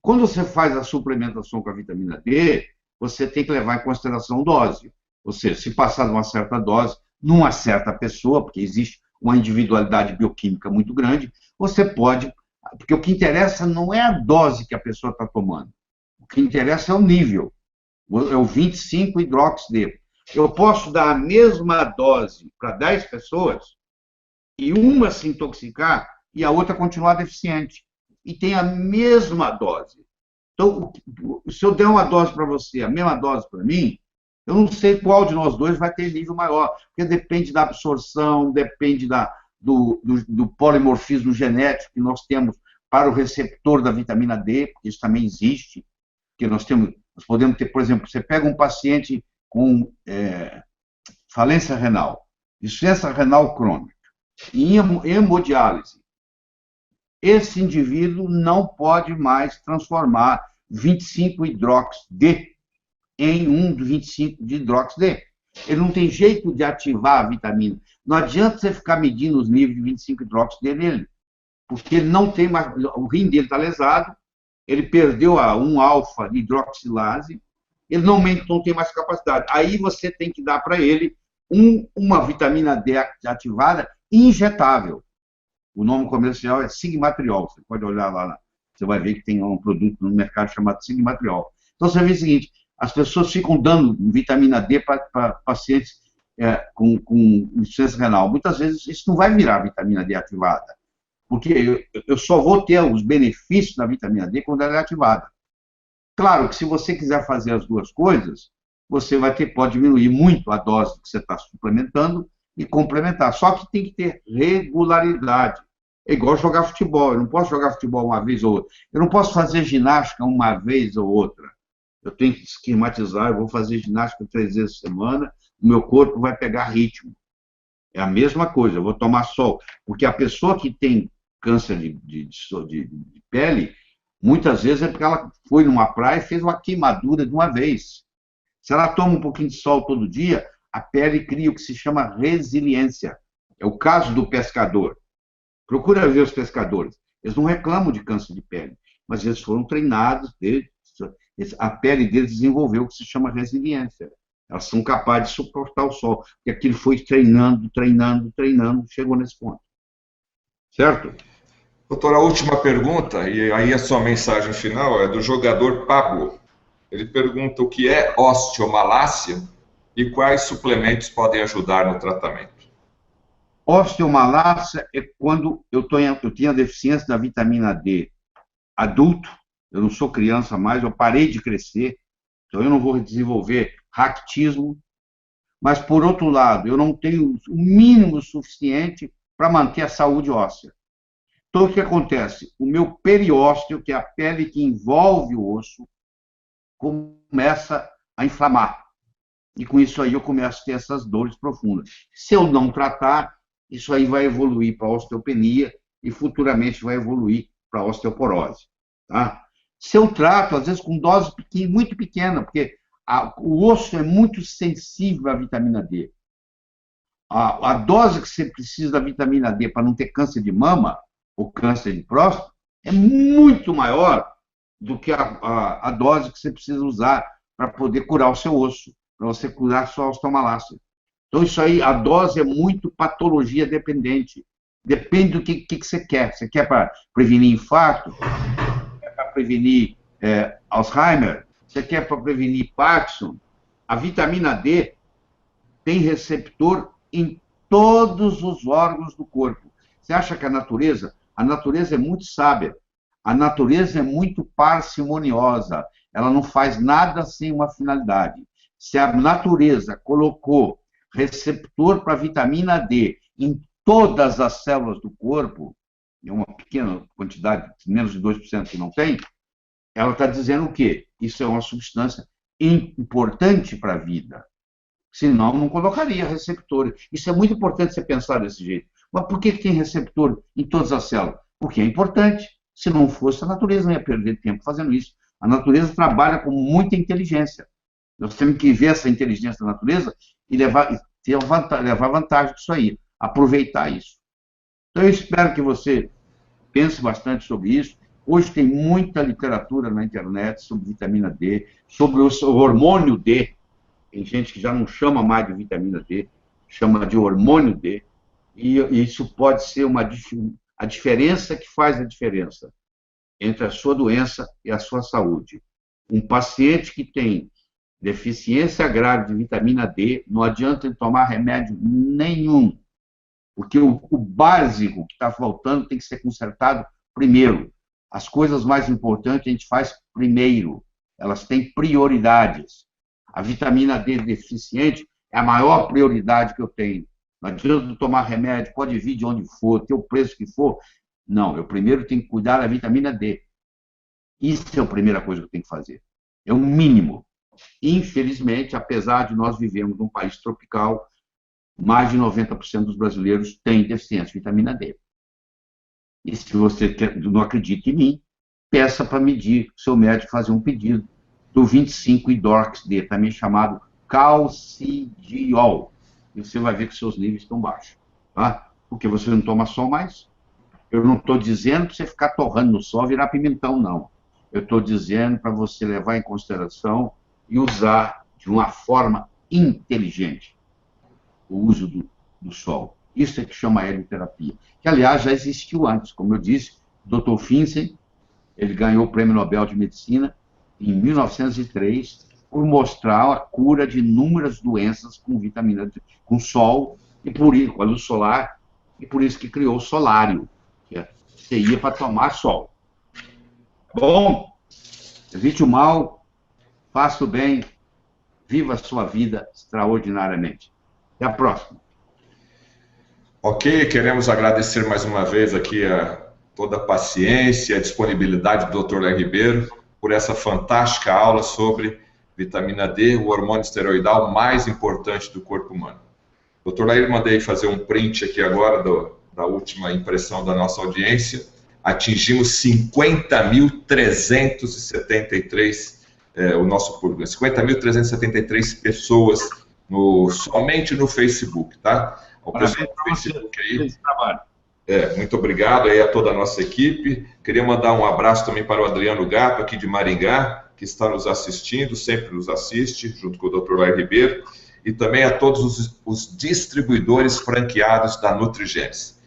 Speaker 2: Quando você faz a suplementação com a vitamina D, você tem que levar em consideração dose. Ou seja, se passar de uma certa dose, numa certa pessoa, porque existe uma individualidade bioquímica muito grande, você pode... Porque o que interessa não é a dose que a pessoa está tomando. O que interessa é o nível. É o 25-hidrox-D. Eu posso dar a mesma dose para 10 pessoas e uma se intoxicar e a outra continuar deficiente. E tem a mesma dose. Então, se eu der uma dose para você, a mesma dose para mim, eu não sei qual de nós dois vai ter nível maior, porque depende da absorção, depende do polimorfismo genético que nós temos para o receptor da vitamina D, porque isso também existe, que nós podemos ter, por exemplo, você pega um paciente com falência renal, insuficiência renal crônica, em hemodiálise, esse indivíduo não pode mais transformar 25-hidrox-D em 25-hidrox-D. Ele não tem jeito de ativar a vitamina. Não adianta você ficar medindo os níveis de 25-hidrox-D nele, porque ele não tem mais, o rim dele está lesado, ele perdeu a 1-alfa-hidroxilase, ele não tem mais capacidade. Aí você tem que dar para ele uma vitamina D ativada injetável. O nome comercial é Sigmatriol. Você pode olhar lá, você vai ver que tem um produto no mercado chamado Sigmatriol. Então você vê o seguinte, as pessoas ficam dando vitamina D para pacientes com insuficiência renal. Muitas vezes isso não vai virar vitamina D ativada, porque eu só vou ter os benefícios da vitamina D quando ela é ativada. Claro que se você quiser fazer as duas coisas, você pode diminuir muito a dose que você está suplementando e complementar. Só que tem que ter regularidade. É igual jogar futebol. Eu não posso jogar futebol uma vez ou outra. Eu não posso fazer ginástica uma vez ou outra. Eu tenho que esquematizar, eu vou fazer ginástica 3 vezes por semana, o meu corpo vai pegar ritmo. É a mesma coisa, eu vou tomar sol. Porque a pessoa que tem câncer de pele, muitas vezes é porque ela foi numa praia e fez uma queimadura de uma vez. Se ela toma um pouquinho de sol todo dia, a pele cria o que se chama resiliência. É o caso do pescador. Procura ver os pescadores. Eles não reclamam de câncer de pele, mas eles foram treinados, a pele deles desenvolveu o que se chama resiliência. Elas são capazes de suportar o sol. E aquilo foi treinando, chegou nesse ponto. Certo?
Speaker 1: Doutor, a última pergunta, e aí a sua mensagem final, é do jogador Pablo. Ele pergunta o que é osteomalácia e quais suplementos podem ajudar no tratamento.
Speaker 2: Osteomalácia é quando eu tinha deficiência da vitamina D adulto, eu não sou criança mais, eu parei de crescer, então eu não vou desenvolver raquitismo, mas, por outro lado, eu não tenho o mínimo suficiente para manter a saúde óssea. Então, o que acontece? O meu periósteo, que é a pele que envolve o osso, começa a inflamar. e com isso aí eu começo a ter essas dores profundas. Se eu não tratar, isso aí vai evoluir para a osteopenia e futuramente vai evoluir para a osteoporose. Tá? Se eu trato, às vezes com dose muito pequena, porque o osso é muito sensível à vitamina D. A dose que você precisa da vitamina D para não ter câncer de mama ou câncer de próstata é muito maior do que a dose que você precisa usar para poder curar o seu osso, para você curar a sua osteomalácia. Então, isso aí, a dose é muito patologia dependente. Depende do que você quer. Você quer para prevenir infarto? Quer para prevenir Alzheimer? Você quer para prevenir Parkinson? A vitamina D tem receptor em todos os órgãos do corpo. Você acha que a natureza é muito sábia. A natureza é muito parcimoniosa. Ela não faz nada sem uma finalidade. Se a natureza colocou receptor para vitamina D em todas as células do corpo, em uma pequena quantidade, menos de 2% que não tem, ela está dizendo o quê? Isso é uma substância importante para a vida. Senão, não colocaria receptor. Isso é muito importante você pensar desse jeito. Mas por que tem receptor em todas as células? Porque é importante. Se não fosse, a natureza não ia perder tempo fazendo isso. A natureza trabalha com muita inteligência. Nós temos que ver essa inteligência da natureza e levar vantagem disso aí, aproveitar isso. Então, eu espero que você pense bastante sobre isso. Hoje tem muita literatura na internet sobre vitamina D, sobre o hormônio D. Tem gente que já não chama mais de vitamina D, chama de hormônio D. E isso pode ser a diferença que faz a diferença entre a sua doença e a sua saúde. Um paciente que tem deficiência grave de vitamina D, não adianta ele tomar remédio nenhum, porque o básico que está faltando tem que ser consertado primeiro. As coisas mais importantes a gente faz primeiro, elas têm prioridades. A vitamina D deficiente é a maior prioridade que eu tenho. Não adianta tomar remédio, pode vir de onde for, ter o preço que for. Não, eu primeiro tenho que cuidar da vitamina D. Isso é a primeira coisa que eu tenho que fazer. É o mínimo. Infelizmente, apesar de nós vivermos num país tropical, mais de 90% dos brasileiros têm deficiência de vitamina D. E se você não acredita em mim, peça para medir, seu médico fazer um pedido do 25-hidrox-D, também chamado calcidiol. E você vai ver que seus níveis estão baixos. Tá? Porque você não toma sol mais. Eu não estou dizendo para você ficar torrando no sol, virar pimentão, não. Eu estou dizendo para você levar em consideração e usar de uma forma inteligente o uso do sol. Isso é que chama helioterapia, que, aliás, já existiu antes. Como eu disse, o Dr. Finsen, ele ganhou o Prêmio Nobel de Medicina em 1903 por mostrar a cura de inúmeras doenças com vitamina D, com sol, e por isso, com a luz solar, e por isso que criou o solário, que você ia para tomar sol. Bom, evite o mal, faça o bem, viva a sua vida extraordinariamente. Até a próxima.
Speaker 1: Ok, queremos agradecer mais uma vez aqui toda a paciência e a disponibilidade do Dr. Lair Ribeiro por essa fantástica aula sobre vitamina D, o hormônio esteroidal mais importante do corpo humano. Dr. Lair, mandei fazer um print aqui agora da última impressão da nossa audiência. Atingimos 50.373, o nosso público, 50.373 pessoas somente no Facebook, tá? O pessoal do Facebook aí. Muito obrigado aí a toda a nossa equipe. Queria mandar um abraço também para o Adriano Gato, aqui de Maringá, que está nos assistindo, sempre nos assiste, junto com o Dr. Lair Ribeiro, e também a todos os distribuidores franqueados da Nutrigenes.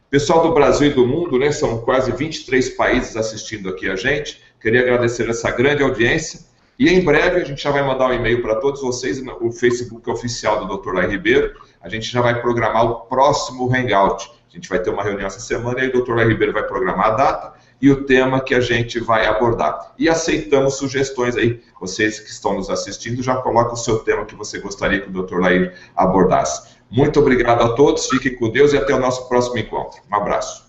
Speaker 1: Pessoal do Brasil e do mundo, né, são quase 23 países assistindo aqui a gente. Queria agradecer essa grande audiência. E em breve a gente já vai mandar um e-mail para todos vocês, o Facebook oficial do Dr. Lair Ribeiro. A gente já vai programar o próximo Hangout. A gente vai ter uma reunião essa semana e o Dr. Lair Ribeiro vai programar a data e o tema que a gente vai abordar. E aceitamos sugestões aí. Vocês que estão nos assistindo, já coloca o seu tema que você gostaria que o Dr. Lair abordasse. Muito obrigado a todos, fiquem com Deus e até o nosso próximo encontro. Um abraço.